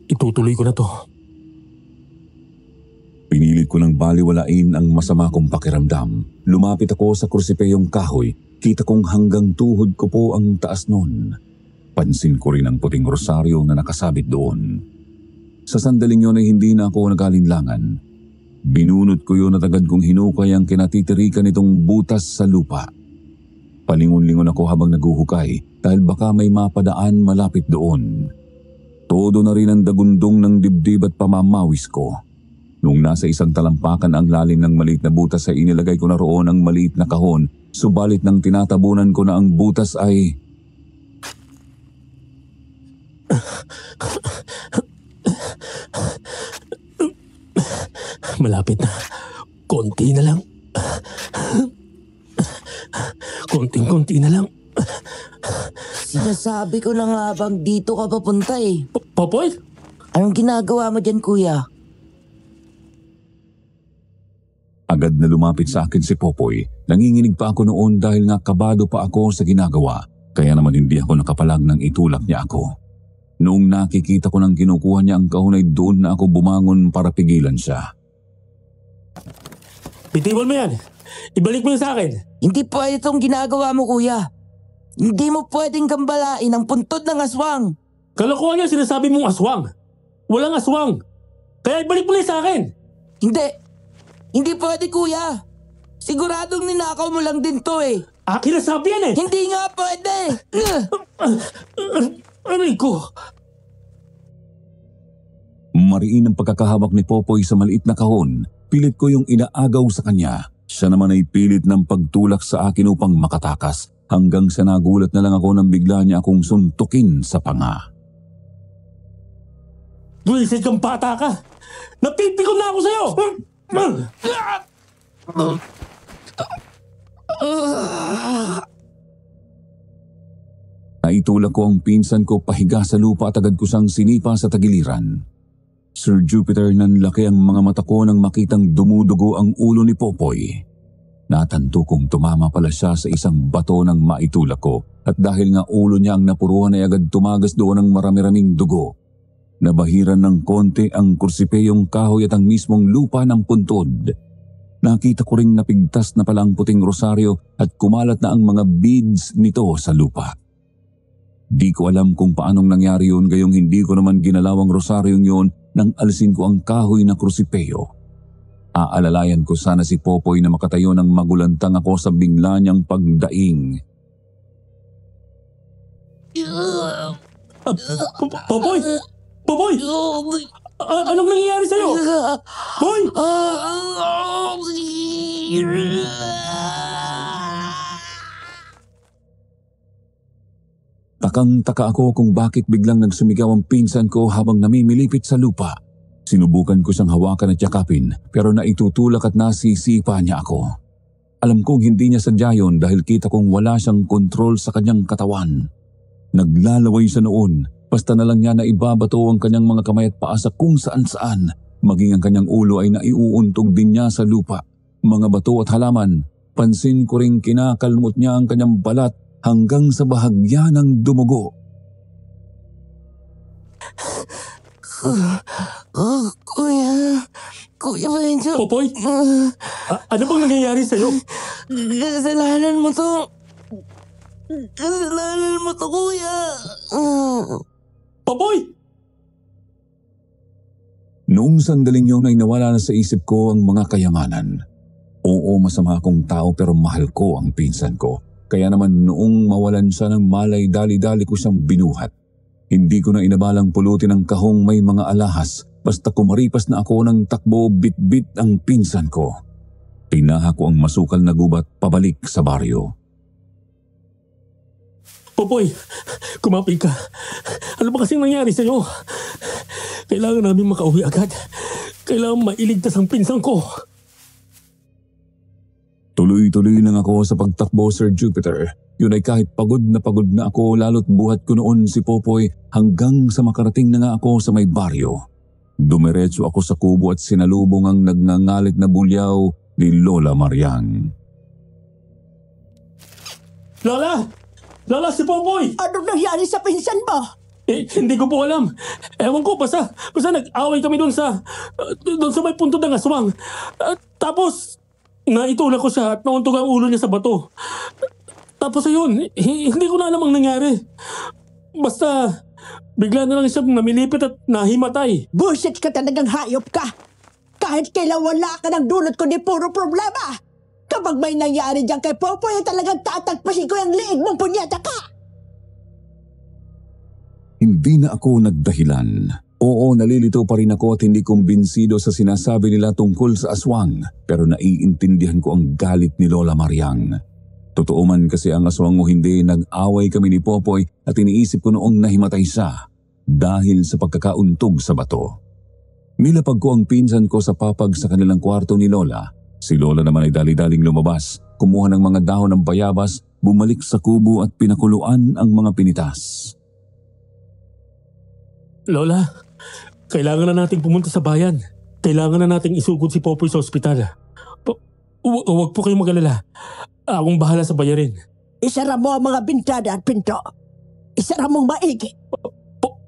Itutuloy ko na to. Pinilit ko ng baliwalain ang masama kong pakiramdam. Lumapit ako sa kursipeyong kahoy. Kita kong hanggang tuhod ko po ang taas nun. Pansin ko rin ang puting rosaryo na nakasabit doon. Sa sandaling yun ay hindi na ako nag-alinlangan. Binunot ko yun at agad kong hinukay ang kinatitirikan nitong butas sa lupa. Palingon-lingon ako habang naguhukay dahil baka may mapadaan malapit doon. Todo na rin ang dagundong ng dibdib at pamamawis ko. Nung nasa isang talampakan ang lalim ng maliit na butas ay inilagay ko na roon ang maliit na kahon, subalit nang tinatabunan ko na ang butas ay... Malapit na. Konti na lang. Konting-konti na lang. Sinasabi ko na nga bang dito ka papunta eh. Popoy? Anong ginagawa mo dyan, kuya? Agad na lumapit sa akin si Popoy. Nanginginig pa ako noon dahil nga kabado pa ako sa ginagawa. Kaya naman hindi ako nakapalag nang itulak niya ako. Noong nakikita ko nang kinukuha niya ang kahon ay doon na ako bumangon para pigilan siya. Bitiwan mo yan. Ibalik mo yan sa akin. Hindi pwede itong ginagawa mo, kuya. Hindi mo pwedeng gambalain ang puntod ng aswang. Kalokohan yan sinasabi mong aswang. Walang aswang. Kaya ibalik mo yan sa akin. Hindi pwede, kuya. Siguradong ninakaw mo lang din to eh. Akin na sabi yan eh. Hindi nga pwede. Aray ko. Mariin ang pagkakahawak ni Popoy sa maliit na kahon. Pilit ko yung inaagaw sa kanya. Siya naman ay pilit ng pagtulak sa akin upang makatakas. Hanggang sa nagulat na lang ako nang bigla niya akong suntukin sa panga. Buwisit kang bata ka. Napipikon na ako sa'yo. Naitulak ko ang pinsan ko pahiga sa lupa at agad ko siyang sinipa sa tagiliran. Sir Jupiter, nanlaki ang mga mata ko nang makitang dumudugo ang ulo ni Popoy. Natanto kong tumama pala siya sa isang bato ng maitulak ko at dahil nga ulo niya ang napuruhan ay agad tumagas doon ang marami-raming dugo. Nabahiran ng konti ang kursipeyong kahoy at ang mismong lupa ng puntod. Nakita ko ring napigtas na pala ang puting rosaryo at kumalat na ang mga beads nito sa lupa. Di ko alam kung paanong nangyari yun gayong hindi ko naman ginalaw ang rosaryong yun nang alisin ko ang kahoy na krusipeyo. Aalalayan ko sana si Popoy na makatayo ng magulantang ako sa bigla niyang pagdaing. Popoy! Popoy! Anong nangyayari sa'yo? Boy! Takang-taka ako kung bakit biglang nagsumigaw ang pinsan ko habang namimilipit sa lupa. Sinubukan ko siyang hawakan at yakapin pero naitutulak at nasisipa niya ako. Alam kong hindi niya sadya yun dahil kita kong wala siyang kontrol sa kanyang katawan. Naglalaway siya noon Basta na lang niya na ibabato ang kanyang mga kamay at paa sa kung saan-saan, maging ang kanyang ulo ay naiuuntog din niya sa lupa. Mga bato at halaman, pansin ko ring kinakalmot niya ang kanyang balat hanggang sa bahagya ng dumugo. Kuya Benjo. Popoy? Ano bang nangyayari sa'yo? Kasalanan mo to. Kasalanan mo to, kuya. Popoy! Noong sandaling yun ay nawala na sa isip ko ang mga kayamanan. Oo, masama akong tao pero mahal ko ang pinsan ko. Kaya naman noong mawalan siya ng malay, dali-dali ko siyang binuhat. Hindi ko na inabalang pulutin ang kahong may mga alahas. Basta kumaripas na ako ng takbo, bit-bit ang pinsan ko. Pinaha ko ang masukal na gubat pabalik sa baryo. Popoy, kumapit ka. Ano ba kasing nangyari sa'yo? Kailangan namin makauwi agad. Kailangan mailigtas ang pinsan ko. Tuloy-tuloy lang ako sa pagtakbo, Sir Jupiter. Yun ay kahit pagod na ako, lalo't buhat ko noon si Popoy hanggang sa makarating na nga ako sa may baryo. Dumiretso ako sa kubo at sinalubong ang nagngangalit na bulyaw ni Lola Mariang. Lola! Lola, si Popoy! Anong nangyari sa pinsan mo? Hindi ko po alam. Ewan ko, basta nag-away kami doon sa may punto ng aswang. Tapos, naitulak ko siya at nauntog ang ulo niya sa bato. Tapos ayun, hindi ko na alam ang nangyari. Basta, bigla na lang siya namilipit at nahimatay. Bullshit ka talagang hayop ka. Kahit kailan wala ka ng dulot kundi puro problema. Kapag may nangyari dyan kay Popoy, talagang tatagpasin ko yung liig mong punyeta ka. Hindi na ako nagdahilan. Oo, nalilito pa rin ako at hindi kumbinsido sa sinasabi nila tungkol sa aswang, pero naiintindihan ko ang galit ni Lola Mariang. Totoo man kasi ang aswang o hindi, nag-away kami ni Popoy at iniisip ko noong nahimatay siya dahil sa pagkakauntog sa bato. Nilapag ko ang pinsan ko sa papag sa kanilang kwarto ni Lola. Si Lola naman ay dali-daling lumabas, kumuha ng mga dahon ng bayabas, bumalik sa kubo at pinakuluan ang mga pinitas. Lola, kailangan na nating pumunta sa bayan. Kailangan na nating isugod si Popoy sa ospital. Huwag po kayong mag-alala. Akong bahala sa bayarin. Isara mo ang mga bintana at pinto. Isara mong maigi.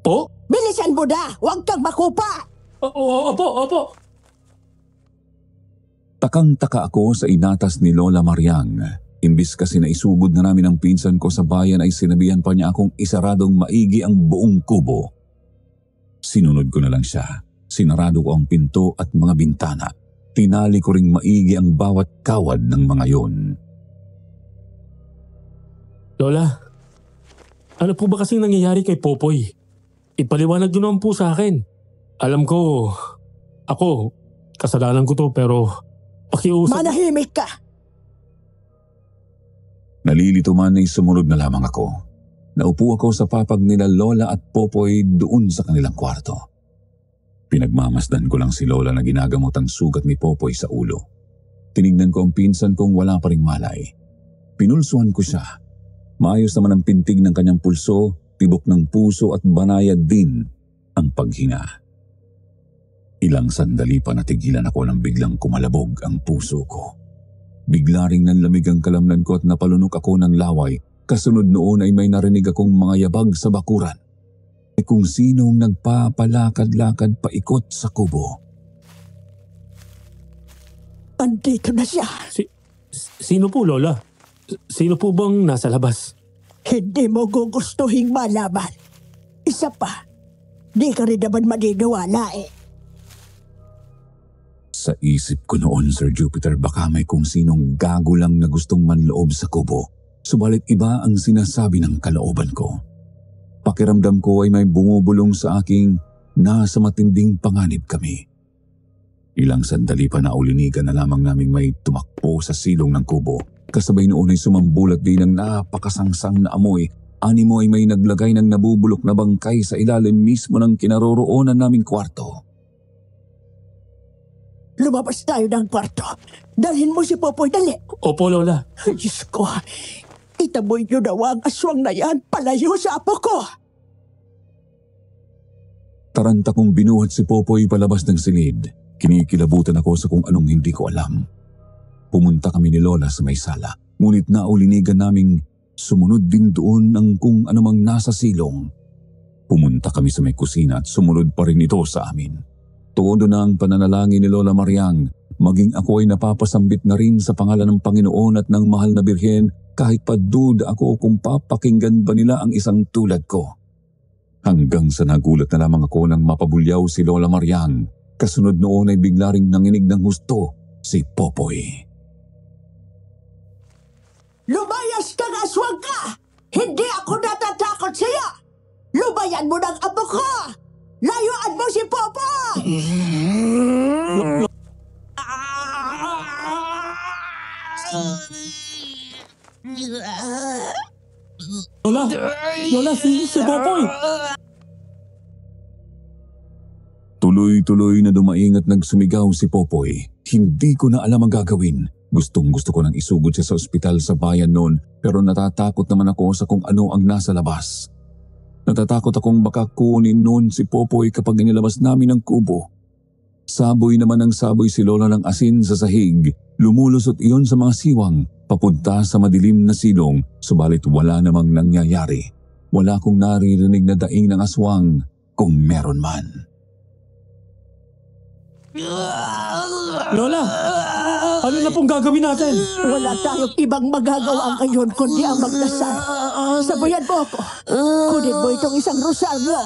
Po? Bilisan mo na! Huwag kang makupa! Opo. Takang-taka ako sa inatas ni Lola Mariang. Imbis kasi na isugod na namin ang pinsan ko sa bayan ay sinabihan pa niya akong isaradong maigi ang buong kubo. Sinunod ko na lang siya. Sinarado ko ang pinto at mga bintana. Tinali ko ring maigi ang bawat kawad ng mga yon. Lola, ano po ba kasing nangyayari kay Popoy? Ipaliwanag nyo naman po sa akin. Alam ko, ako, kasalanan ko to pero pakiusap. Manahimik ka! Nalilito man ay sumunod na lamang ako. Naupo ako sa papag nila Lola at Popoy doon sa kanilang kwarto. Pinagmamasdan ko lang si Lola na ginagamot ang sugat ni Popoy sa ulo. Tinignan ko ang pinsan kong wala pa ring malay. Pinulsuhan ko siya. Maayos naman ang pintig ng kanyang pulso, tibok ng puso at banayad din ang paghinga. Ilang sandali pa natigilan ako nang biglang kumalabog ang puso ko. Bigla ring nanlamig ang kalamnan ko at napalunok ako ng laway. Kasunod noon ay may narinig akong mga yabag sa bakuran. Ay kung sinong nagpapalakad-lakad paikot sa kubo. Andito na siya. Sino po, Lola? Sino po bang nasa labas? Hindi mo gugustuhin malaman. Isa pa, di ka rin naman maniniwala eh. Sa isip ko noon, Sir Jupiter, baka may kung sinong gago lang na gustong manloob sa kubo. Subalit iba ang sinasabi ng kalooban ko. Pakiramdam ko ay may bumubulong sa aking nasa matinding panganib kami. Ilang sandali pa na ulinigan na lamang naming may tumakbo sa silong ng kubo. Kasabay noon ay sumambulat din ng napakasangsang na amoy. Animo ay may naglagay ng nabubulok na bangkay sa ilalim mismo ng kinaroroonan naming kwarto. Lumabas tayo ng kwarto. Dalhin mo si Popoy, dali. Opo, Lola. Diyos ko, itaboy nyo daw ang aswang na yan palayo sa apo ko. Taranta kong binuhat si Popoy palabas ng silid. Kinikilabutan ako sa kung anong hindi ko alam. Pumunta kami ni Lola sa may sala. Ngunit naulinigan naming sumunod din doon ang kung anumang nasa silong. Pumunta kami sa may kusina at sumunod pa rin ito sa amin. Todo na ang pananalangin ni Lola Mariang, maging ako ay napapasambit na rin sa pangalan ng Panginoon at ng mahal na Birhen kahit pa duda ako kung papakinggan ba nila ang isang tulad ko. Hanggang sa nagulat na lamang ako nang mapabulyaw si Lola Mariang. Kasunod noon ay bigla ring nanginig ng husto si Popoy. Lumayas ka nga, aswang ka! Hindi ako natatakot sa'yo! Lubayan mo ng abo ko! Layuan mo si Popoy! Lola! Lola, si Popoy! Tuloy-tuloy na dumaing at nagsumigaw si Popoy. Hindi ko na alam ang gagawin. Gustong-gusto ko nang isugod siya sa ospital sa bayan noon, pero natatakot naman ako sa kung ano ang nasa labas. Natatakot akong baka kunin noon si Popoy kapag inilabas namin ang kubo. Saboy naman ang saboy si Lola ng asin sa sahig. Lumulusot iyon sa mga siwang, papunta sa madilim na silong, subalit wala namang nangyayari. Wala akong naririnig na daing ng aswang, kung meron man. Lola! Ano na pong gagawin natin? Wala tayong ibang magagawa ngayon kundi ang magdasal. Sabayan mo ako. Kunin mo itong isang rosaryo.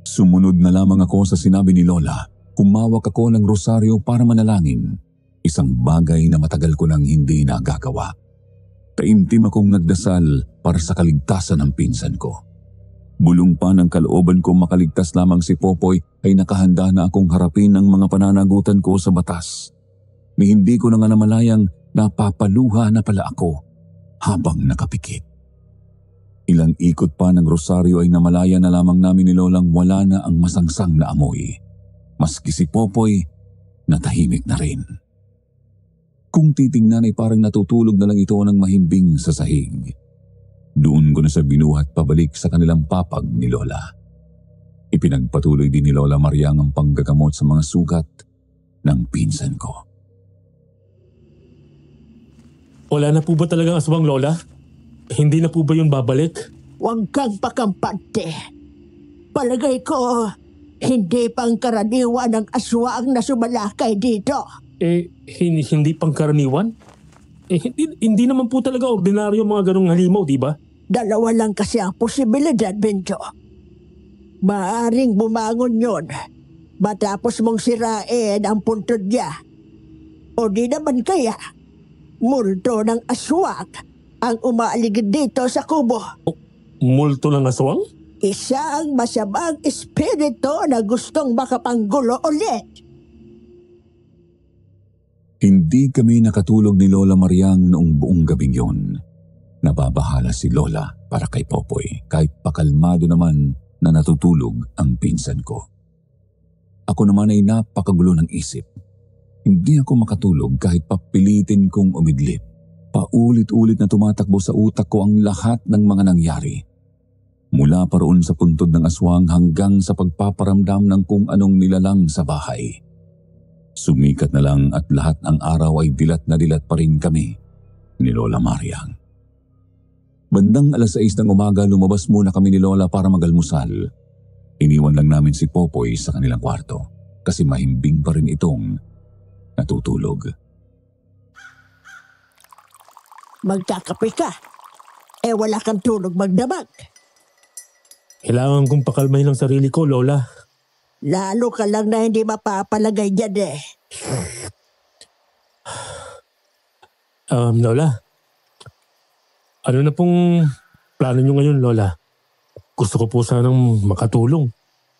Sumunod na lamang ako sa sinabi ni Lola. Humawak ako ng rosaryo para manalangin. Isang bagay na matagal ko nang hindi nagagawa. Taimtim akong nagdasal para sa kaligtasan ng pinsan ko. Bulong pa ng kalooban ko makaligtas lamang si Popoy ay nakahanda na akong harapin ang mga pananagutan ko sa batas. Ni hindi ko na nga namalayang napapaluha na pala ako habang nakapikit. Ilang ikot pa ng rosaryo ay namalaya na lamang namin ni Lolang wala na ang masangsang na amoy. Maski si Popoy, natahimik na rin. Kung titingnan ay parang natutulog na lang ito ng mahimbing sa sahig. Doon ko na sa binuhat pabalik sa kanilang papag ni Lola. Ipinagpatuloy din ni Lola Mariang ang panggagamot sa mga sugat ng pinsan ko. Wala na po ba talagang aswang, Lola? Hindi na po ba yun babalik? Huwag kang pakampante. Palagay ko, hindi pangkaraniwan ang aswang na sumalakay dito. Hindi pangkaraniwan? Hindi naman po talaga ordinaryo mga ganong halimaw, di ba? Dalawa lang kasi ang posibilidad, Benjo. Maaring bumangon yon matapos mong sirain ang puntod niya. O di naman kaya, multo ng aswang ang umaaligid dito sa kubo. Multo ng aswang? Isang masamang espiritu na gustong makapanggulo ulit. Hindi kami nakatulog ni Lola Mariang noong buong gabing yon. Nababahala si Lola para kay Popoy kahit pakalmado naman na natutulog ang pinsan ko. Ako naman ay napakagulo ng isip. Hindi ako makatulog kahit papilitin kong umidlip. Paulit-ulit na tumatakbo sa utak ko ang lahat ng mga nangyari. Mula pa roon sa puntod ng aswang hanggang sa pagpaparamdam ng kung anong nilalang sa bahay. Sumikat na lang at lahat ng araw ay dilat na dilat pa rin kami ni Lola Mariang. Bandang 6:00 ng umaga lumabas muna kami ni Lola para magalmusal. Iniwan lang namin si Popoy sa kanilang kwarto kasi mahimbing pa rin itong natutulog. Magkakape ka. Wala kang tulog magdamag. Kailangan kong pakalmahin ang sarili ko, Lola. Lalo ka lang na hindi mapapalagay dyan Lola. Ano na pong plano nyo ngayon, Lola? Gusto ko po sanang makatulong.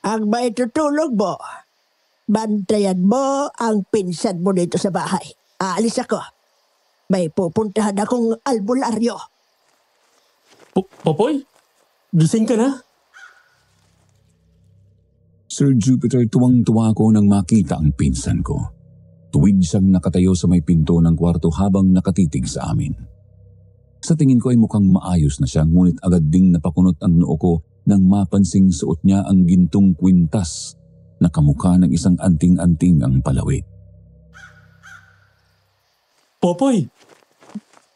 Ang maitutulog mo, bantayan mo ang pinsan mo dito sa bahay. Aalis ako. May pupuntahan akong albularyo. Popoy? Gising ka na? Sir Jupiter, tuwang-tuwa ako nang makita ang pinsan ko. Tuwid siyang nakatayo sa may pinto ng kwarto habang nakatitig sa amin. Sa tingin ko ay mukhang maayos na siya, ngunit agad ding napakunot ang noo ko nang mapansing suot niya ang gintong kwintas na kamukha ng isang anting-anting ang palawit. Popoy,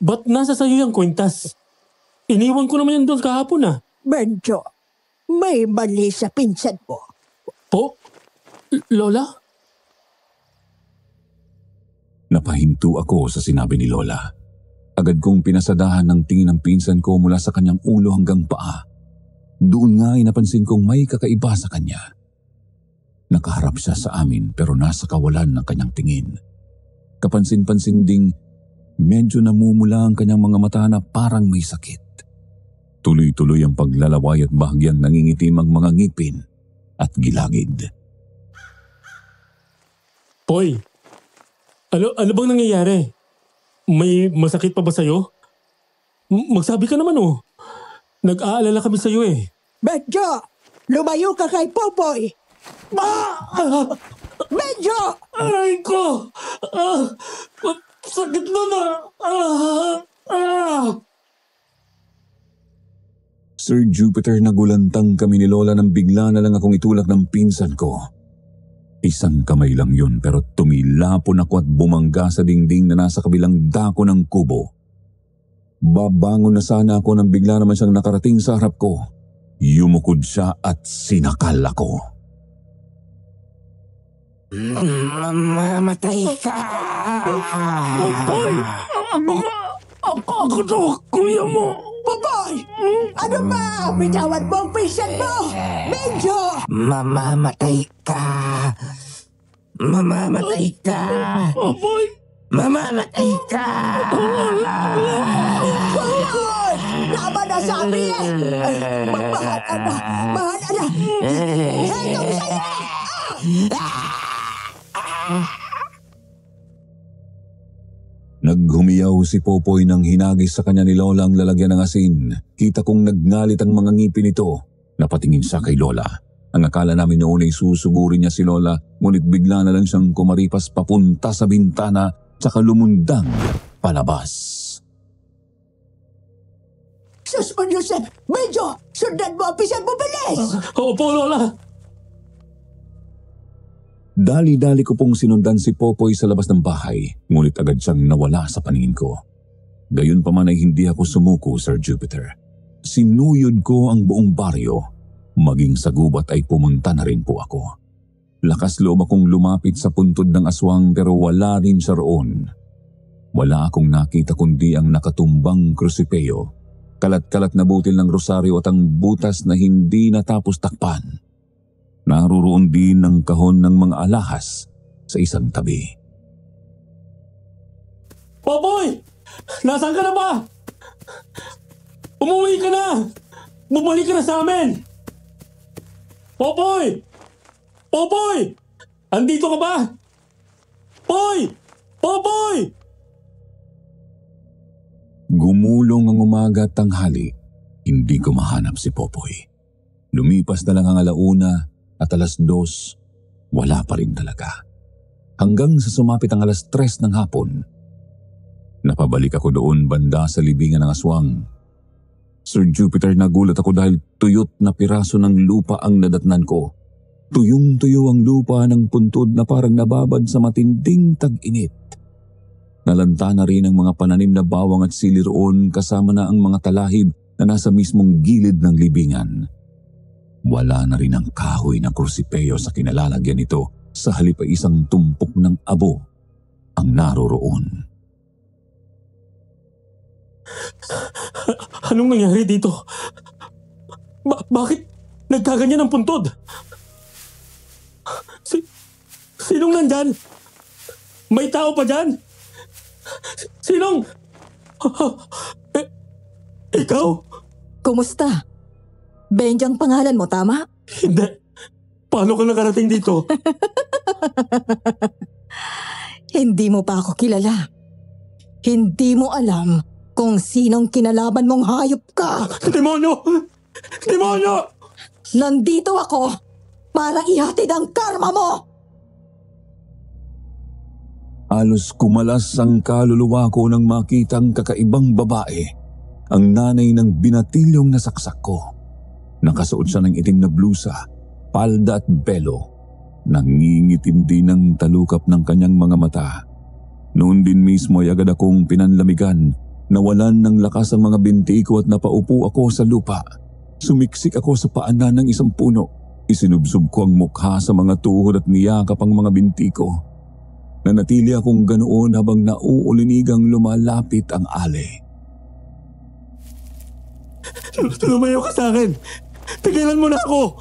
ba't nasa sayo yung kwintas? Iniwan ko naman yan doon kahapon ah. Benjo, may mali sa pinsan mo. Po? Lola? Napahinto ako sa sinabi ni Lola. Agad kong pinasadahan ng tingin ng pinsan ko mula sa kanyang ulo hanggang paa. Doon nga ay napansin kong may kakaiba sa kanya. Nakaharap siya sa amin pero nasa kawalan ng kanyang tingin. Kapansin-pansin ding medyo namumula ang kanyang mga mata na parang may sakit. Tuloy-tuloy ang paglalaway at bahagyang nangingitim ang mga ngipin at gilagid. Poy, ano bang nangyayari? May masakit pa ba sa'yo? Magsabi ka naman oh. Nag-aalala kami sa'yo eh. Benjo, lumayo ka kay Popoy. Benjo! Aray ko! Sakit na na! Sir Jupiter, nagulantang kami ni Lola nang bigla na lang akong itulak ng pinsan ko. Isang kamay lang yun pero tumilapon ako at bumangga sa dingding na nasa kabilang dako ng kubo. Babangon na sana ako nang bigla naman siyang nakarating sa harap ko. Yumukod siya at sinakal ako. Mamamatay ka! Popoy! Ako to, kuya mo! Popoy! Ano ba? Bitawan mo ang pinsan mo! Benjo! Mamamatay ka! Mamamatay ka! Popoy! Mamamatay ka! Popoy! Tama na sabi eh! Mahal na! Ito sa'yo! Naghumiyaw si Popoy nang hinagis sa kanya ni Lola ang lalagyan ng asin. Kita kong nagngalit ang mga ngipin nito. Napatingin siya kay Lola. Ang akala namin noon ay susugurin niya si Lola, ngunit bigla na lang siyang kumaripas papunta sa bintana tsaka lumundang palabas. Sus mo, Joseph! Benjo! Sundan mo ang pinsan mo, bilis! Opo, Lola! Dali-dali ko pong sinundan si Popoy sa labas ng bahay, ngunit agad siyang nawala sa paningin ko. Gayunpaman ay hindi ako sumuko, Sir Jupiter. Sinuyod ko ang buong baryo. Maging sa gubat ay pumunta na rin po ako. Lakas loob akong lumapit sa puntod ng aswang pero wala rin siya roon. Wala akong nakita kundi ang nakatumbang krusipeo, kalat-kalat na butil ng rosaryo at ang butas na hindi natapos takpan. Naroon din ang kahon ng mga alahas sa isang tabi. Popoy! Nasaan ka na ba? Umuwi ka na! Bumalik ka na sa amin! Popoy! Popoy! Andito ka ba? Poy! Popoy! Gumulong ang umaga at tanghali. Hindi ko mahanap si Popoy. Lumipas na lang ang alauna at 2:00, wala pa rin talaga. Hanggang sa sumapit ang 3:00 ng hapon. Napabalik ako doon banda sa libingan ng aswang. Sir Jupiter, nagulat ako dahil tuyot na piraso ng lupa ang nadatnan ko. Tuyong-tuyo ang lupa ng puntod na parang nababad sa matinding tag-init. Nalanta na rin ang mga pananim na bawang at sili roon kasama na ang mga talahib na nasa mismong gilid ng libingan. Wala na rin ang kahoy na krusipeo sa kinalalagyan nito, sa halip ay isang tumpok ng abo ang naroroon. Anong nangyari dito? Bakit nagkaganyan ang puntod? Sinong nandyan? May tao pa dyan? Sinong? Ikaw? Kumusta? Benjo ang pangalan mo, tama? Hindi. Paano ka nakarating dito? Hindi mo pa ako kilala. Hindi mo alam kung sinong kinalaban mong hayop ka. Demonyo! Demonyo! Nandito ako para ihatid ang karma mo! Halos kumalas ang kaluluwa ko nang makitang kakaibang babae, ang nanay ng binatilyong nasaksak ko. Nakasuot siya ng itim na blusa, palda at belo. Nangingitim din ang talukap ng kanyang mga mata. Noon din mismo ay agad akong pinanlamigan. Nawalan ng lakas ang mga binti ko at napaupo ako sa lupa. Sumiksik ako sa paanan ng isang puno. Isinubsob ko ang mukha sa mga tuhod at niyakap ang mga binti ko. Nanatili akong ganoon habang nauulinigang lumalapit ang ale. Lumayo ka sa akin! Tigilan mo na ako!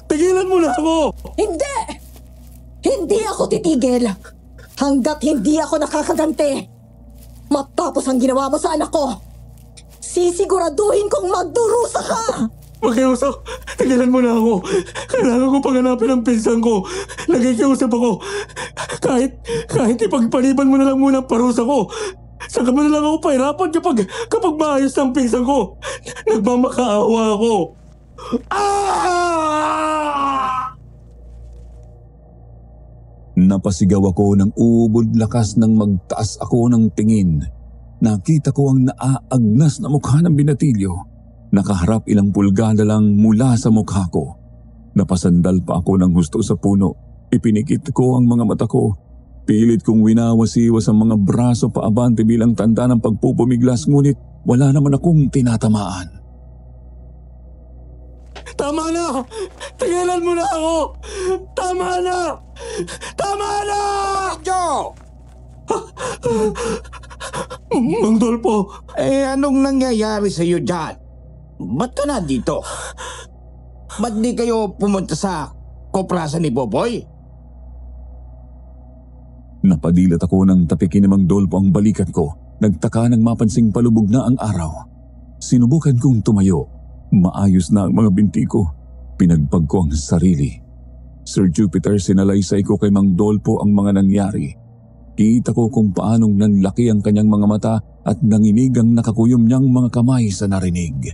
Tigilan mo na ako! Hindi! Hindi ako titigil hanggat hindi ako nakakaganti. Matapos ang ginawa mo sa anak ko, sisiguraduhin kong magdurusa ka! Makiusap! Tigilan mo na ako! Kailangan ko paghanapin ang pinsan ko! Nakikiusap ako! Kahit ipagpaliban mo na lang muna ang parusa ko! Saka mo na lang ako pahirapan kapag maayos ang pinsan ko! Nagmamakaawa ako! Ah! Napasigaw ako ng ubod lakas nang magtaas ako ng tingin. Nakita ko ang naaagnas na mukha ng binatilyo. Nakaharap ilang pulgada lang mula sa mukha ko. Napasandal pa ako ng husto sa puno. Ipinikit ko ang mga mata ko. Pilit kong winawasiwas ang mga braso paabante bilang tanda ng pagpupumiglas, ngunit wala naman akong tinatamaan. Tama na! Tigilan mo na ako! Tama na! Tama na! Joe! Mang Dolpo! Anong nangyayari sa iyo dyan? Ba't ka na dito? Ba't di kayo pumunta sa koprasan ni Boboy? Napadilat ako nang tapikin ni Mang Dolpo ang balikat ko. Nagtaka nang mapansing palubog na ang araw. Sinubukan kong tumayo. Maayos na ang mga binti ko. Pinagpag ko ang sarili. Sir Jupiter, sinalaysay ko kay Mang Dolpo ang mga nangyari. Kita ko kung paanong nanlaki ang kanyang mga mata at nanginig ang nakakuyom niyang mga kamay sa narinig.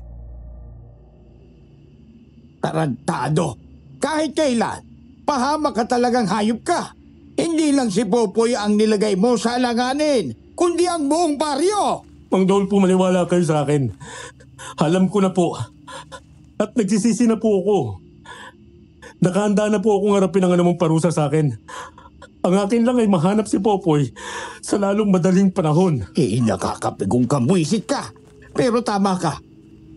Tarantado! Kahit kailan, pahamak ka talagang hayop ka. Hindi lang si Popoy ang nilagay mo sa alanganin, kundi ang buong baryo. Mang Dolpo, maniwala kayo sa akin. Alam ko na po. At nagsisisi na po ako. Nakahanda na po akong harapin ang anumang parusa sa akin. Ang akin lang ay mahanap si Popoy sa lalong madaling panahon. Nakakapigong kamwisit ka. Pero tama ka.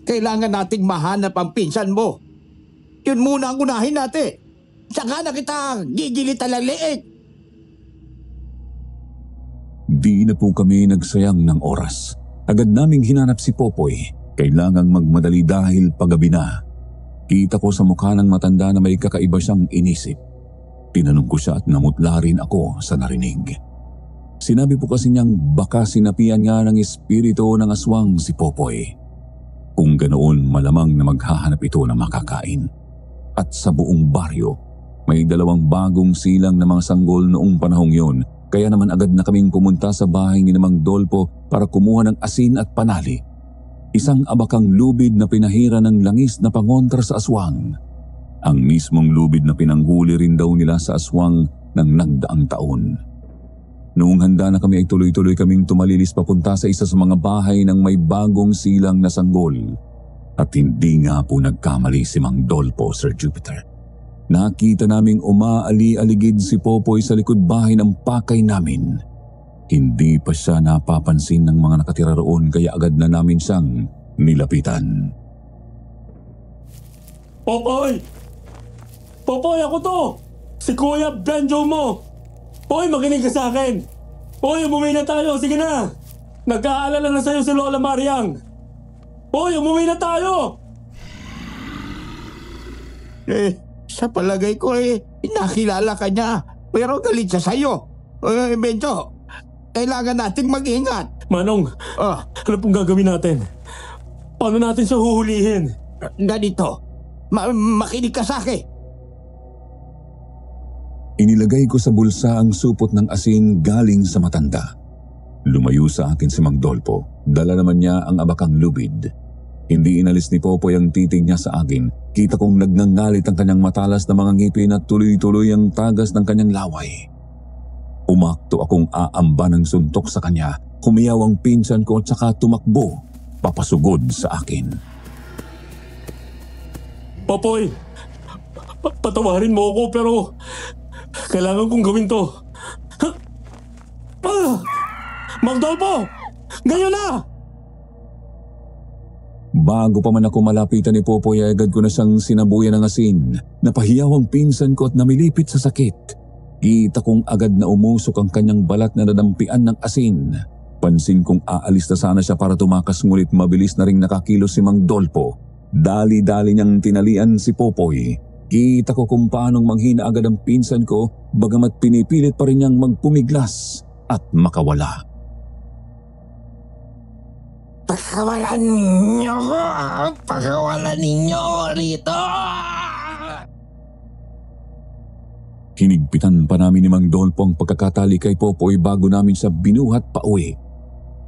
Kailangan nating mahanap ang pinsan mo. Yun muna ang unahin natin. Saka na kita gigilitan ng liit. Di na po kami nagsayang ng oras. Agad naming hinanap si Popoy. Kailangang magmadali dahil paggabi na. Kita ko sa mukha ng matanda na may kakaiba siyang inisip. Tinanong ko siya at namutla rin ako sa narinig. Sinabi po kasi niyang baka sinapian nga ng espiritu ng aswang si Popoy. Kung ganoon, malamang na maghahanap ito ng makakain. At sa buong baryo, may 2 bagong silang na mga sanggol noong panahong yon. Kaya naman agad na kaming pumunta sa bahay ni Mang Dolpo para kumuha ng asin at panali. Isang abakang lubid na pinahira ng langis na pangontra sa aswang. Ang mismong lubid na pinanghuli rin daw nila sa aswang ng nagdaang taon. Noong handa na kami ay tuloy-tuloy kaming tumalilis papunta sa isa sa mga bahay ng may bagong silang na sanggol. At hindi nga po nagkamali si Mang Dolpo, Sir Jupiter. Nakita naming umaali-aligid si Popoy sa likod bahay ng pakay namin. Hindi pa siya napapansin ng mga nakatira roon kaya agad na namin siyang nilapitan. Popoy! Popoy, ako to! Si Kuya Benjo mo! Poy, makinig ka sa akin! Poy, umuwi na tayo! Sige na! Nag-aalala na sa'yo si Lola Mariang! Poy, umuwi na tayo! Sa palagay ko nakilala ka niya. Pero galit siya sa'yo. Benjo, kailangan nating mag-ingat. Manong, ano pong gagawin natin? Paano natin siya huhulihin? Ganito, makinig ka sa akin. Inilagay ko sa bulsa ang supot ng asin galing sa matanda. Lumayo sa akin si Mang Dolpo. Dala naman niya ang abakang lubid. Hindi inalis ni Popoy ang titig niya sa akin. Kita kong nagngangalit ang kanyang matalas na mga ngipin at tuloy-tuloy ang tagas ng kanyang laway. Umakto akong aamba ng suntok sa kanya. Humiyaw ang pinsan ko at saka tumakbo, papasugod sa akin. Popoy, patawarin mo ako pero kailangan kong gawin to. Mang Dolpo! Ngayon na! Bago pa man ako malapitan ni Popoy ay agad ko na siyang sinabuyan ng asin. Napahiyaw ang pinsan ko at namilipit sa sakit. Kita kong agad na umusok ang kanyang balat na nadampian ng asin. Pansin kong aalis na sana siya para tumakas ngunit mabilis na ring nakakilos si Mang Dolpo. Dali-dali niyang tinalian si Popoy. Kita ko kung paanong manghina agad ang pinsan ko bagamat pinipilit pa rin niyang magpumiglas at makawala. Pakawalan ninyo ko! Pakawalan ninyo rito! Hinigpitan pa namin ni Mang Dolpo ang pagkakatali kay Popoy bago namin siya binuhat pa uwi.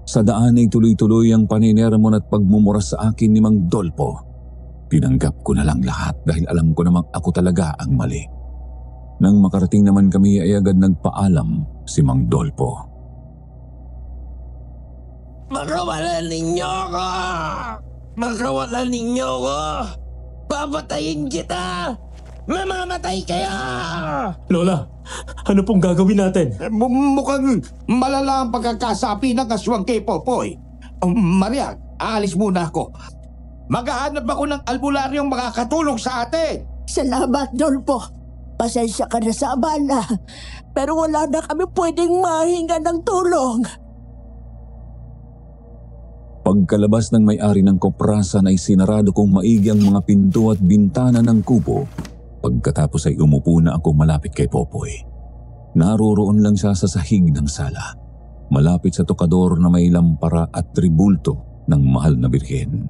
Sa daan ay tuloy-tuloy ang paninermon at pagmumura sa akin ni Mang Dolpo. Tinanggap ko na lang lahat dahil alam ko namang ako talaga ang mali. Nang makarating naman kami ay agad nagpaalam si Mang Dolpo. Pakawalan ninyo ko! Pakawalan ninyo ko! Papatayin kita! Mamamatay kaya! Lola, ano pong gagawin natin? Mukhang malala ang pagkakasapi ng aswang kay Popoy. Maria, aalis muna ako. Maghahanap ako ng albularyong makakatulong sa atin. Salamat, Dolpo. Pasensya ka na sa abala. Pero wala na kami pwedeng mahinga ng tulong. Pagkalabas ng may-ari ng koprasan ay sinarado kong maigi ang mga pinto at bintana ng kubo. Pagkatapos ay umupo na ako malapit kay Popoy. Naroroon lang siya sa sahig ng sala, malapit sa tokador na may lampara at tribulto ng mahal na birhen.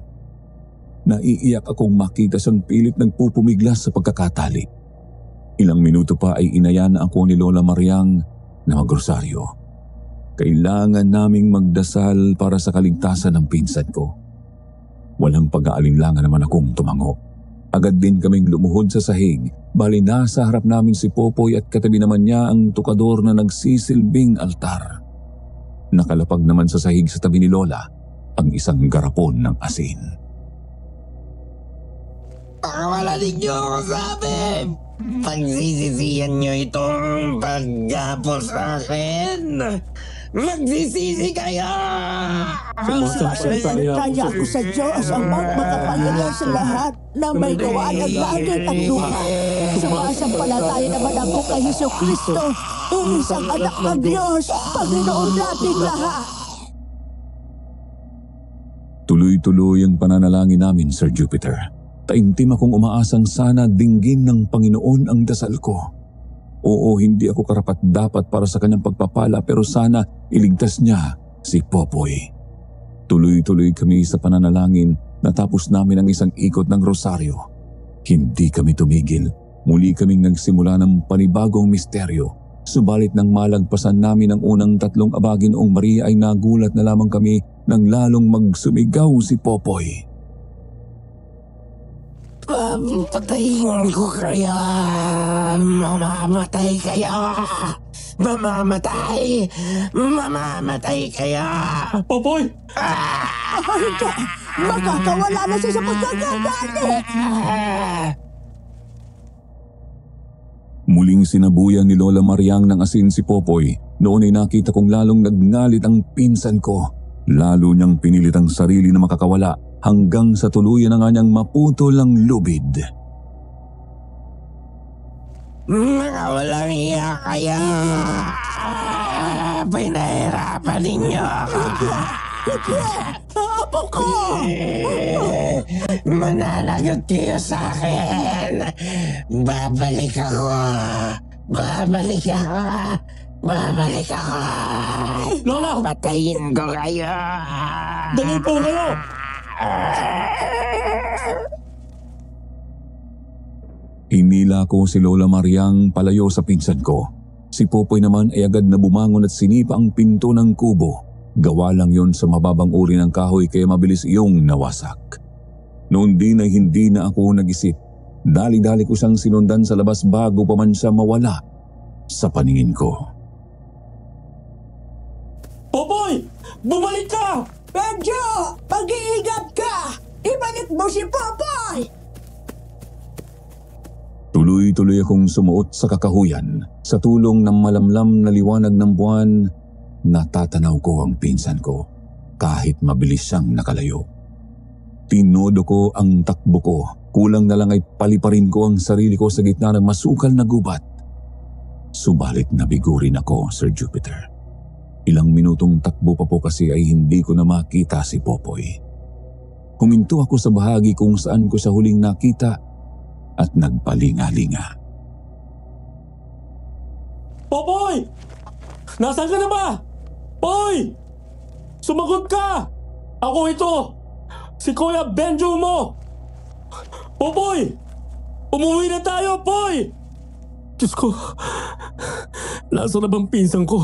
Naiiyak akong makita siyang pilit nagpupumiglas sa pagkakatali. Ilang minuto pa ay inaya na ako ni Lola Mariang na magrosaryo. Kailangan naming magdasal para sa kaligtasan ng pinsan ko. Walang pag-aalinlangan naman akong tumango. Agad din kaming lumuhod sa sahig, bali nasa harap namin si Popoy at katabi naman niya ang tukador na nagsisilbing altar. Nakalapag naman sa sahig sa tabi ni Lola ang isang garapon ng asin. Pakawalan ninyo ako sabi! Pagsisisihan nyo itong paggapos sa akin! Magsisisi kayo! Sumasampalataya ako sa Diyos ang makapangyarihan sa lahat na may gawa ng langit at lupa. Sumasampalataya naman ako kay Jesucristo, isang anak ng Diyos, Panginoon nating lahat. Tuloy-tuloy ang pananalangin namin, Sir Jupiter. Taimtim akong umaasang sana dinggin ng Panginoon ang dasal ko. Oo, hindi ako karapat-dapat para sa kanyang pagpapala pero sana iligtas niya si Popoy. Tuloy-tuloy kami sa pananalangin natapos namin ang isang ikot ng rosaryo. Hindi kami tumigil. Muli kaming nagsimula ng panibagong misteryo. Subalit nang malagpasan namin ang unang 3 abagi noong Maria ay nagulat na lamang kami nang lalong magsumigaw si Popoy. Patayin ko kaya! Mamamatay kaya! Mamamatay! Mamamatay kaya! Popoy! Hindi! Makakawala na siya sa pagkakatali! Muling sinabuyan ni Lola Mariang ng asin si Popoy. Noon ay nakita kong lalong nagngalit ang pinsan ko. Lalo niyang pinilit ang sarili na makakawala hanggang sa tuluyan na nga niyang maputol ang lubid. Mga walang iya kaya! Pinahirapan ninyo ako! Apo ko! Mananagot kayo sa akin! Babalik ako! Babalik ako! Babalik ako! Lola! Patayin ko kayo! Dali po kayo! Inila ko si Lola Mariang palayo sa pinsan ko. Si Popoy naman ay agad na bumangon at sinipa ang pinto ng kubo. Gawa lang yon sa mababang uri ng kahoy kaya mabilis iyong nawasak. Noon din ay hindi na ako nag-isip. Dali-dali ko siyang sinundan sa labas bago pa man siya mawala sa paningin ko. Popoy! Bumalik ka! Benjo! Mag-iingat ka! Ibalik mo si Popoy! Tuloy-tuloy akong sumuot sa kakahuyan. Sa tulong ng malamlam na liwanag ng buwan, natatanaw ko ang pinsan ko kahit mabilis siyang nakalayo. Tinodo ko ang takbo ko. Kulang na lang ay paliparin ko ang sarili ko sa gitna ng masukal na gubat. Subalit nabigo rin ako, Sir Jupiter. Ilang minutong takbo pa po kasi ay hindi ko na makita si Popoy. Huminto ako sa bahagi kung saan ko siya huling nakita at nagpalinga-linga. Popoy! Nasaan ka na ba? Poy! Sumagot ka! Ako ito! Si Kuya Benjo mo! Popoy! Umuwi na tayo, Poy! Diyos ko, nasa na bang pinsan ko?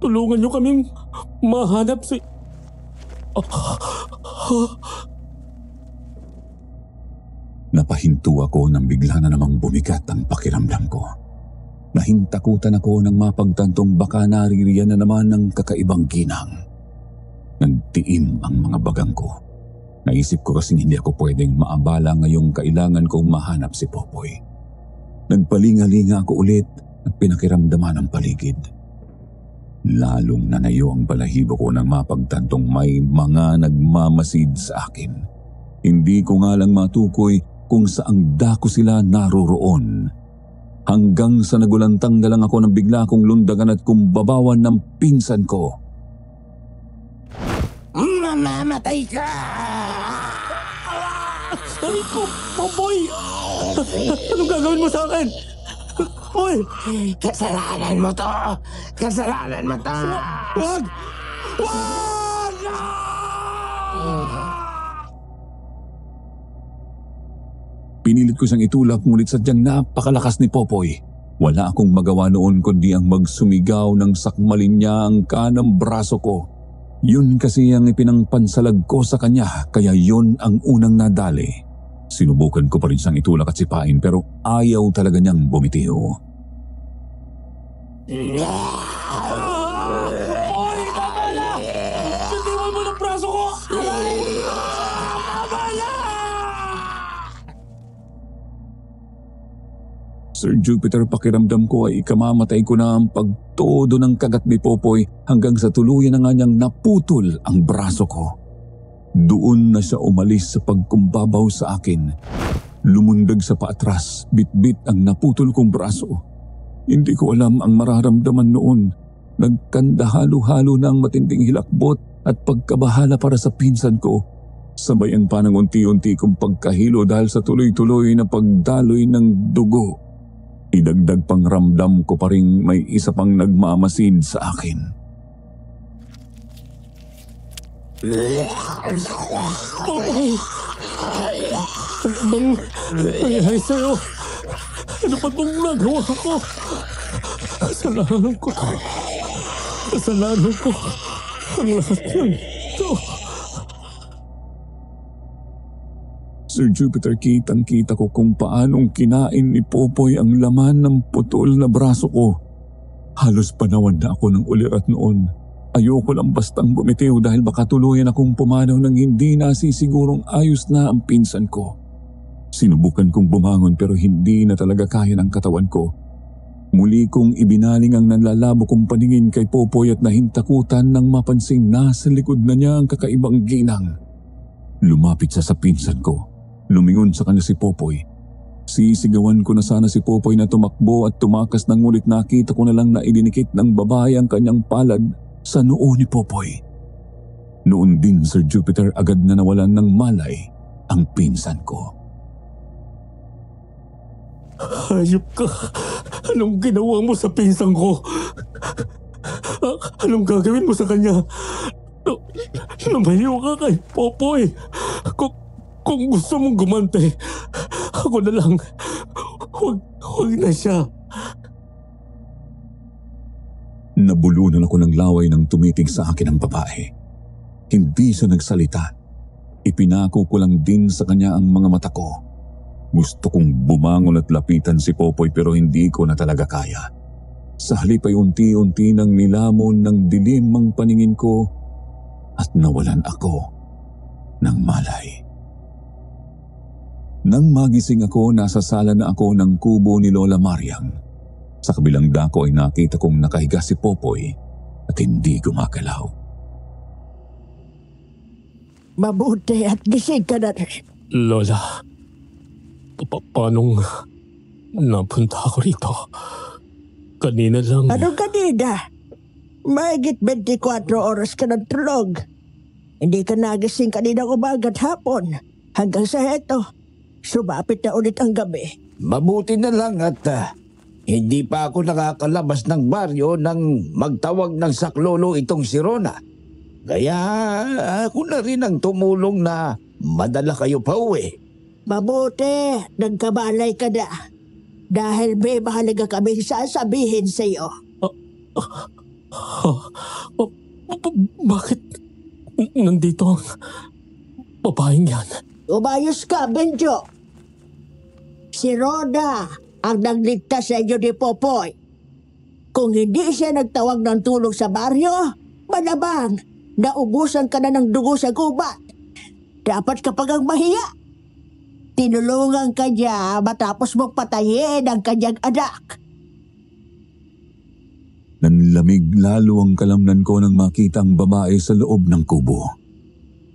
Tulungan niyo kaming mahanap si... Napahinto ako nang bigla na namang bumigat ang pakiramdam ko. Nahintakutan ako nang mapagtantong baka naririyan na naman ng kakaibang ginang. Nagtiim ang mga bagang ko. Naisip ko kasing hindi ako pwedeng maabala ngayong kailangan kong mahanap si Popoy. Nagpalinga-linga ako ulit at pinakiramdaman ang paligid. Lalong nanayo ang balahibo ko nang mapagtantong may mga nagmamasid sa akin. Hindi ko nga lang matukoy kung saang dako sila naroroon. Hanggang sa nagulantang na lang ako nang bigla kong lundagan at kumbabawan ng pinsan ko. Mamamatay ka! Ay, Popoy! Anong gagawin mo sa akin? Poy! Kasalanan mo to! Kasalanan mo to! Wag! Pinilit ko siyang itulak ngunit sadyang napakalakas ni Popoy. Wala akong magawa noon kundi ang magsumigaw ng sakmalin niya ang kanang braso ko. Yun kasi ang ipinangpansalag ko sa kanya kaya yun ang unang nadali. Sinubukan ko pa rin siyang itulak at sipain pero ayaw talaga niyang bumitiw. Poy! Tama na! Bitiwan mo ng braso ko! Tama na! Sir Jupiter, pakiramdam ko ay ikamamatay ko na ang pagtodo ng kagat ni Popoy hanggang sa tuluyan na nga niyang naputol ang braso ko. Doon na siya umalis sa pagkumbabaw sa akin. Lumundag sa paatras, bitbit ang naputol kong braso. Hindi ko alam ang mararamdaman noon. Nagkanda halo-halo na ang matinding hilakbot at pagkabahala para sa pinsan ko. Sabayan pa ng unti-unti kong pagkahilo dahil sa tuloy-tuloy na pagdaloy ng dugo. Idagdag pang ramdam ko pa ring may isa pang nagmamasid sa akin. Popoy! Ano bang nangyayari sa'yo? Ano pa bang nagawa ko? Kasalanan ko to. Kasalanan ko ang lahat ng ito. Sir Jupiter, kitang-kita ko kung paanong kinain ni Popoy ang laman ng putol na braso ko. Halos panawan na ako ng ulirat noon. Ayoko lang bastang bumitiw dahil baka tuluyan akong pumanaw nang hindi nasisigurong ayos na ang pinsan ko. Sinubukan kong bumangon pero hindi na talaga kaya ng katawan ko. Muli kong ibinaling ang nanlalabo kong paningin kay Popoy at nahintakutan nang mapansing nasa likod na niya ang kakaibang ginang. Lumapit siya sa pinsan ko. Lumingon sa kanya si Popoy. Sisigawan ko na sana si Popoy na tumakbo at tumakas nang ngunit nakita ko na lang na idinikit ng babae ang kanyang palad sa noo ni Popoy. Noon din, Sir Jupiter, agad na nawalan ng malay ang pinsan ko. Hayop ka! Anong ginawa mo sa pinsan ko? Anong gagawin mo sa kanya? Lumayo ka kay Popoy. Kung gusto mong gumante, ako na lang. Huwag na siya. Nabulunan ako ng laway nang tumitig sa akin ang babae. Hindi siya nagsalita. Ipinako ko lang din sa kanya ang mga mata ko. Gusto kong bumangon at lapitan si Popoy pero hindi ko na talaga kaya. Sa halip ay unti-unti nang nilamon ng dilim ang paningin ko at nawalan ako ng malay. Nang magising ako, nasa sala na ako ng kubo ni Lola Mariang. Sa kabilang dako ay nakita kong nakahiga si Popoy at hindi gumagalaw. Mabuti at gising ka na rin. Lola, paanong napunta ako rito? Kanina lang. Anong kanina? Mahigit 24 oras ka ng tulog. Hindi ka nagising kanina umaga at hapon. Hanggang sa heto, sumapit na ulit ang gabi. Mabuti na lang at hindi pa ako nakakalabas ng baryo nang magtawag ng saklolo itong si Rona. Kaya ako na rin ang tumulong na madala kayo pa uwi. Mabuti, nagkabalay ka na. Dahil may mahalaga kaming sasabihin sa iyo. Bakit nandito ang babaeng yan? Umayos ka, Benjo. Si Rhoda ang nagligtas sa inyo ni Popoy. Kung hindi siya nagtawag ng tulong sa baryo, malamang naubusan ka na ng dugo sa gubat. Dapat kapag ang mahiya, tinulungan ka niya matapos mong patayin ang kanyang anak. Nanlamig lalo ang kalamnan ko nang makita ang babae sa loob ng kubo.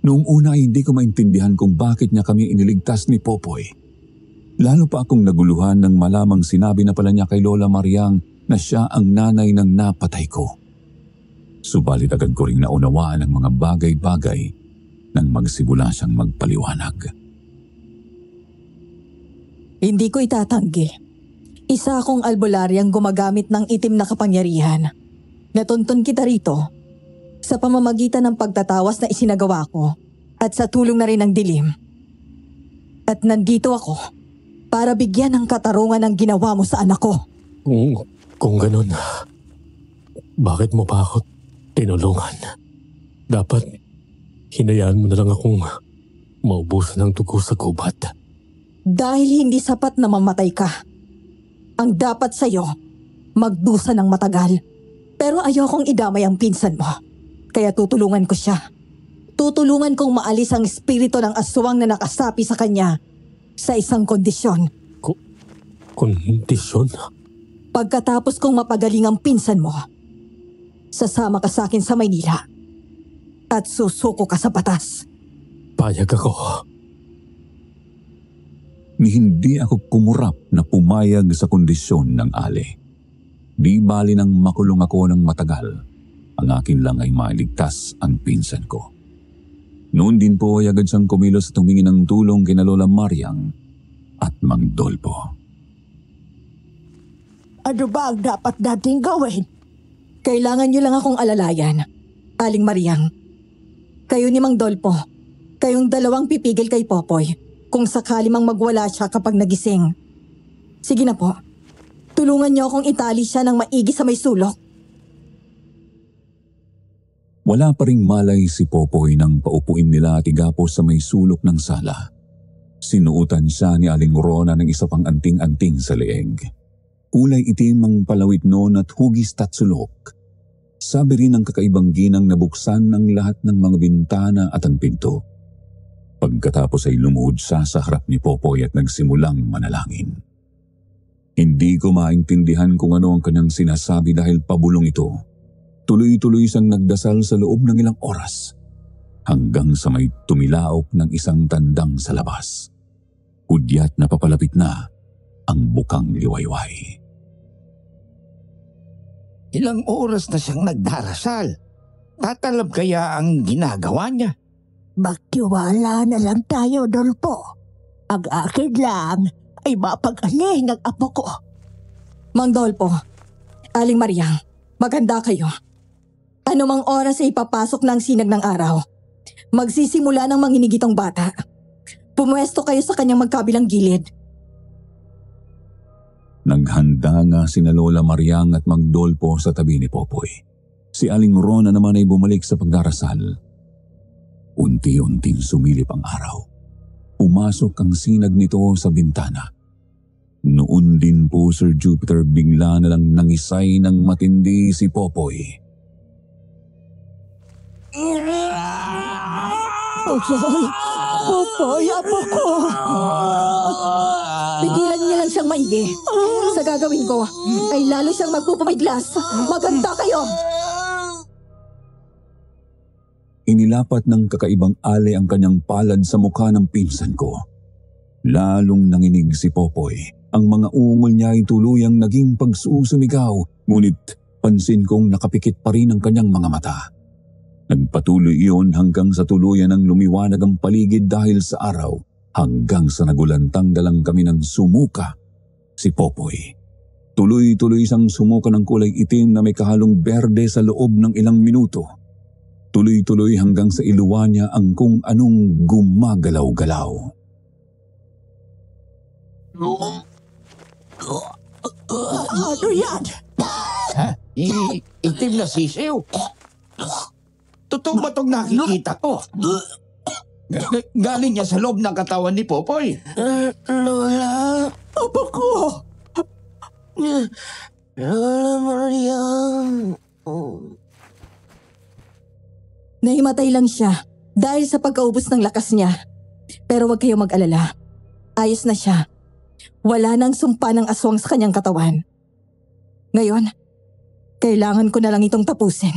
Noong una ay hindi ko maintindihan kung bakit niya kami iniligtas ni Popoy. Lalo pa akong naguluhan nang malamang sinabi na pala niya kay Lola Mariang na siya ang nanay ng napatay ko. Subalit agad ko ring naunawaan ang mga bagay-bagay nang magsimula siyang magpaliwanag. Hindi ko itatanggi. Isa akong albularyang gumagamit ng itim na kapangyarihan. Natuntun kita rito sa pamamagitan ng pagtatawas na isinagawa ko at sa tulong na rin ng dilim. At nandito ako para bigyan ng katarungan ang ginawa mo sa anak ko. Kung ganun, bakit mo pa ako tinulungan? Dapat hinayaan mo na lang akong maubusan ng dugo sa gubat. Dahil hindi sapat na mamatay ka. Ang dapat sa'yo, magdusa ng matagal. Pero ayokong idamay ang pinsan mo. Kaya tutulungan ko siya. Tutulungan kong maalis ang espiritu ng aswang na nakasapi sa kanya sa isang kondisyon. Kondisyon? Pagkatapos kong mapagaling ang pinsan mo, sasama ka sa akin sa Maynila at susuko ka sa batas. Payag ako. Ni hindi ako kumurap na pumayag sa kondisyon ng Ali. Di bali nang makulong ako ng matagal, ang akin lang ay mailigtas ang pinsan ko. Noon din po ay agad siyang kumilos at humingi ng tulong kina Lola Mariang at Mang Dolpo. Ano ba ang dapat nating gawin? Kailangan niyo lang akong alalayan, Aling Mariang. Kayo ni Mang Dolpo, kayong dalawang pipigil kay Popoy kung sakali mang magwala siya kapag nagising. Sige na po, tulungan niyo akong itali siya ng maigi sa may sulok. Wala pa ring malay si Popoy nang paupuin nila at igapos sa may sulok ng sala. Sinuutan siya ni Aling Rona ng isa pang anting-anting sa leeg. Kulay itim ang palawit noon at hugis tatsulok. Sabi rin ng kakaibang ginang na buksan ng lahat ng mga bintana at ang pinto. Pagkatapos ay lumuhod siya sa harap ni Popoy at nagsimulang manalangin. Hindi ko maintindihan kung ano ang kanyang sinasabi dahil pabulong ito. Tuloy-tuloy siyang nagdasal sa loob ng ilang oras hanggang sa may tumilaok ng isang tandang sa labas. Hudyat na papalapit na ang bukang liwayway. Ilang oras na siyang nagdarasal. Tatalab kaya ang ginagawa niya? Magtiwala na lang tayo, Dolpo. Ang akin lang ay mapag-aling ang apo ko. Mang Dolpo, Aling Mariang, maganda kayo. Anumang oras ay ipapasok na ang sinag ng araw. Magsisimula ng manginig itong bata. Pumuesto kayo sa kanyang magkabilang gilid. Naghanda nga sina Lola Mariang at Mang Dolpo sa tabi ni Popoy. Si Aling Rona naman ay bumalik sa pagdarasal. Unti-unting sumilip ang araw. Pumasok ang sinag nito sa bintana. Noon din po, Sir Jupiter, bigla na lang nangisay ng matindi si Popoy. Popoy, apo ko. Pigilan niya lang siyang maigi. Sa gagawin ko, ay lalo siyang magpupumiglas. Maganda kayo. Inilapat ng kakaibang alay ang kanyang palad sa mukha ng pinsan ko. Lalong nanginig si Popoy. Ang mga ungol niya ay tuluyang naging pagsusumigaw, ngunit pansin kong nakapikit pa rin ang kanyang mga mata. Nagpatuloy iyon hanggang sa tuluyan ng lumiwanag ang paligid dahil sa araw, hanggang sa nagulantang dalang kami ng sumuka si Popoy. Tuloy-tuloy siyang sumuka ng kulay itim na may kahalong berde sa loob ng ilang minuto. Tuloy-tuloy hanggang sa iluwa niya ang kung anong gumagalaw-galaw. Ano yan? Ha? Itim na sisiw. Totoo ba itong nakikita ko? Galing niya sa loob ng katawan ni Popoy. Lola, Apo ko! Lola Mariang. Nahimatay lang siya dahil sa pagkaubos ng lakas niya. Pero huwag kayong mag-alala. Ayos na siya. Wala nang sumpa ng aswang sa kanyang katawan. Ngayon, kailangan ko na lang itong tapusin.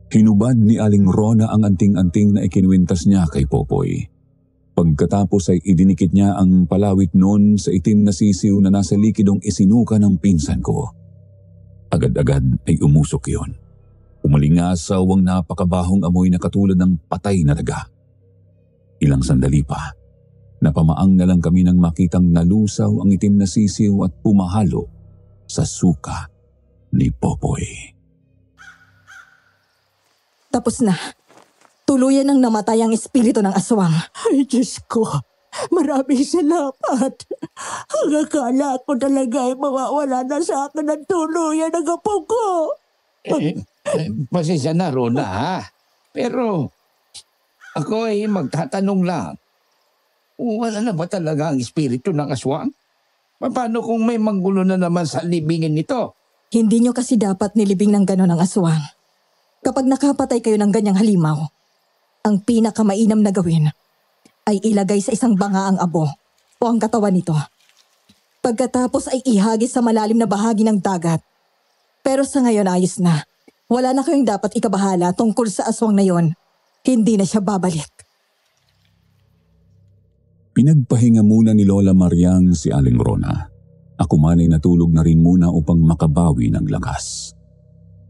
Hinubad ni Aling Rona ang anting-anting na ikinuwintas niya kay Popoy. Pagkatapos ay idinikit niya ang palawit noon sa itim na sisiw na nasa likidong isinuka ng pinsan ko. Agad-agad ay umusok iyon. Umalingasaw ang napakabahong amoy na katulad ng patay na daga. Ilang sandali pa, napamaang na lang kami nang makitang nalusaw ang itim na sisiw at pumahalo sa suka ni Popoy. Tapos na. Tuluyan ang namatay ang espiritu ng aswang. Ay, Diyos ko. Maraming salamat. Ang akala ko talaga ay mawawala na sa akin ang tuluyan ng apo ko. Pasensya na, Rona, ha? Pero ako ay magtatanong lang. Wala na ba talaga ang espiritu ng aswang? Paano kung may manggulo na naman sa libingin nito? Hindi nyo kasi dapat nilibing ng gano'n ang aswang. Kapag nakapatay kayo ng ganyang halimaw, ang pinakamainam na gawin ay ilagay sa isang banga ang abo o ang katawan nito. Pagkatapos ay ihagis sa malalim na bahagi ng dagat. Pero sa ngayon ayos na. Wala na kayong dapat ikabahala tungkol sa aswang na yon. Hindi na siya babalik. Pinagpahinga muna ni Lola Mariang si Aling Rona. Ako man ay natulog na rin muna upang makabawi ng lakas.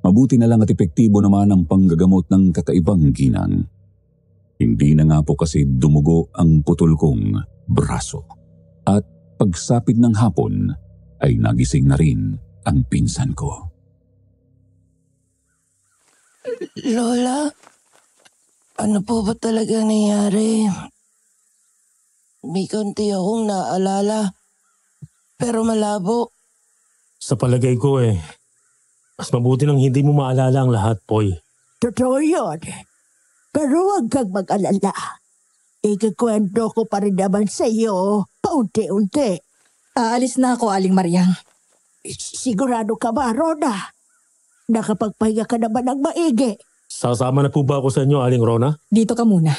Mabuti na lang at epektibo naman ang panggagamot ng kakaibang ginang. Hindi na nga po kasi dumugo ang putol kong braso. At pagsapit ng hapon ay nagising na rin ang pinsan ko. Lola, ano po ba talaga nangyari? May konti akong naalala, pero malabo. Sa palagay ko mas mabuti nang hindi mo maalala ang lahat, Poy. Totoo yun. Pero huwag kang mag-alala. Ikikwento ko pa rin naman sa iyo, paunti-unti. Aalis na ako, Aling Mariang. Sigurado ka ba, Rona? Nakapagpahinga ka naman ng maigi. Sasama na po ba ako sa inyo, Aling Rona? Dito ka muna.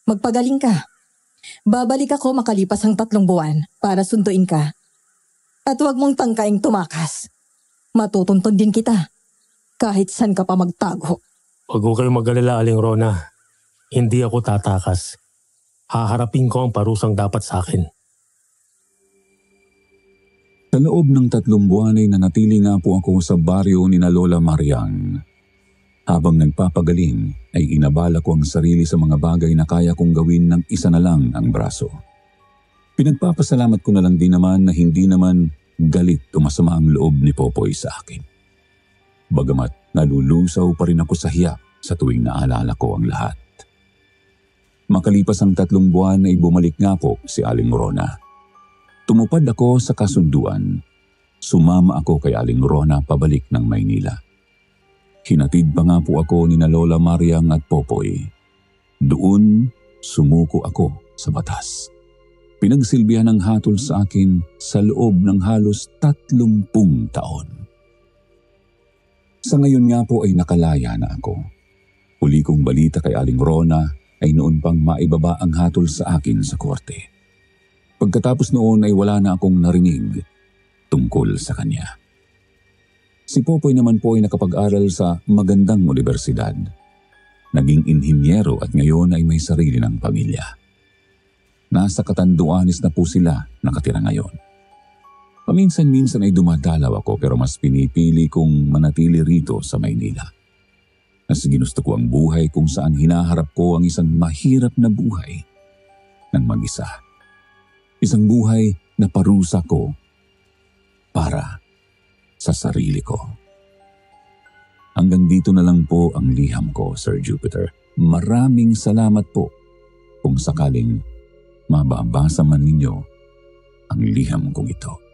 Magpagaling ka. Babalik ako makalipas ang 3 buwan para sunduin ka. At huwag mong tangkaing tumakas. Matutuntun din kita. Kahit saan ka pa magtago. Huwag ko kayong mag-alala, Aling Rona. Hindi ako tatakas. Haharapin ko ang parusang dapat sa akin. Sa loob ng 3 buwan ay nanatili nga po ako sa baryo ni na Lola Mariang. Habang nagpapagaling ay inabala ko ang sarili sa mga bagay na kaya kong gawin ng isa na lang ang braso. Pinagpapasalamat ko na lang din naman na hindi naman galit o masama ang loob ni Popoy sa akin. Bagamat nalulusaw pa rin ako sa hiya sa tuwing naalala ko ang lahat. Makalipas ang 3 buwan ay bumalik nga po si Aling Rona. Tumupad ako sa kasunduan. Sumama ako kay Aling Rona pabalik ng Maynila. Hinatid pa nga po ako ni na Lola Mariang at Popoy. Doon, sumuko ako sa batas. Pinagsilbihan ng hatol sa akin sa loob ng halos 30 taon. Sa ngayon nga po ay nakalaya na ako. Huli kong balita kay Aling Rona ay noon pang maibaba ang hatol sa akin sa korte. Pagkatapos noon ay wala na akong narinig tungkol sa kanya. Si Popoy naman po ay nakapag-aral sa magandang universidad. Naging inhinyero at ngayon ay may sarili ng pamilya. Nasa Catanduanes na po sila nakatira ngayon. Paminsan-minsan ay dumadalaw ako pero mas pinipili kong manatili rito sa Maynila. Mas ginusto ko ang buhay kung saan hinaharap ko ang isang mahirap na buhay ng mag-isa. Isang buhay na parusa ko para sa sarili ko. Hanggang dito na lang po ang liham ko, Sir Jupiter. Maraming salamat po kung sakaling mababasa man ninyo ang liham kong ito.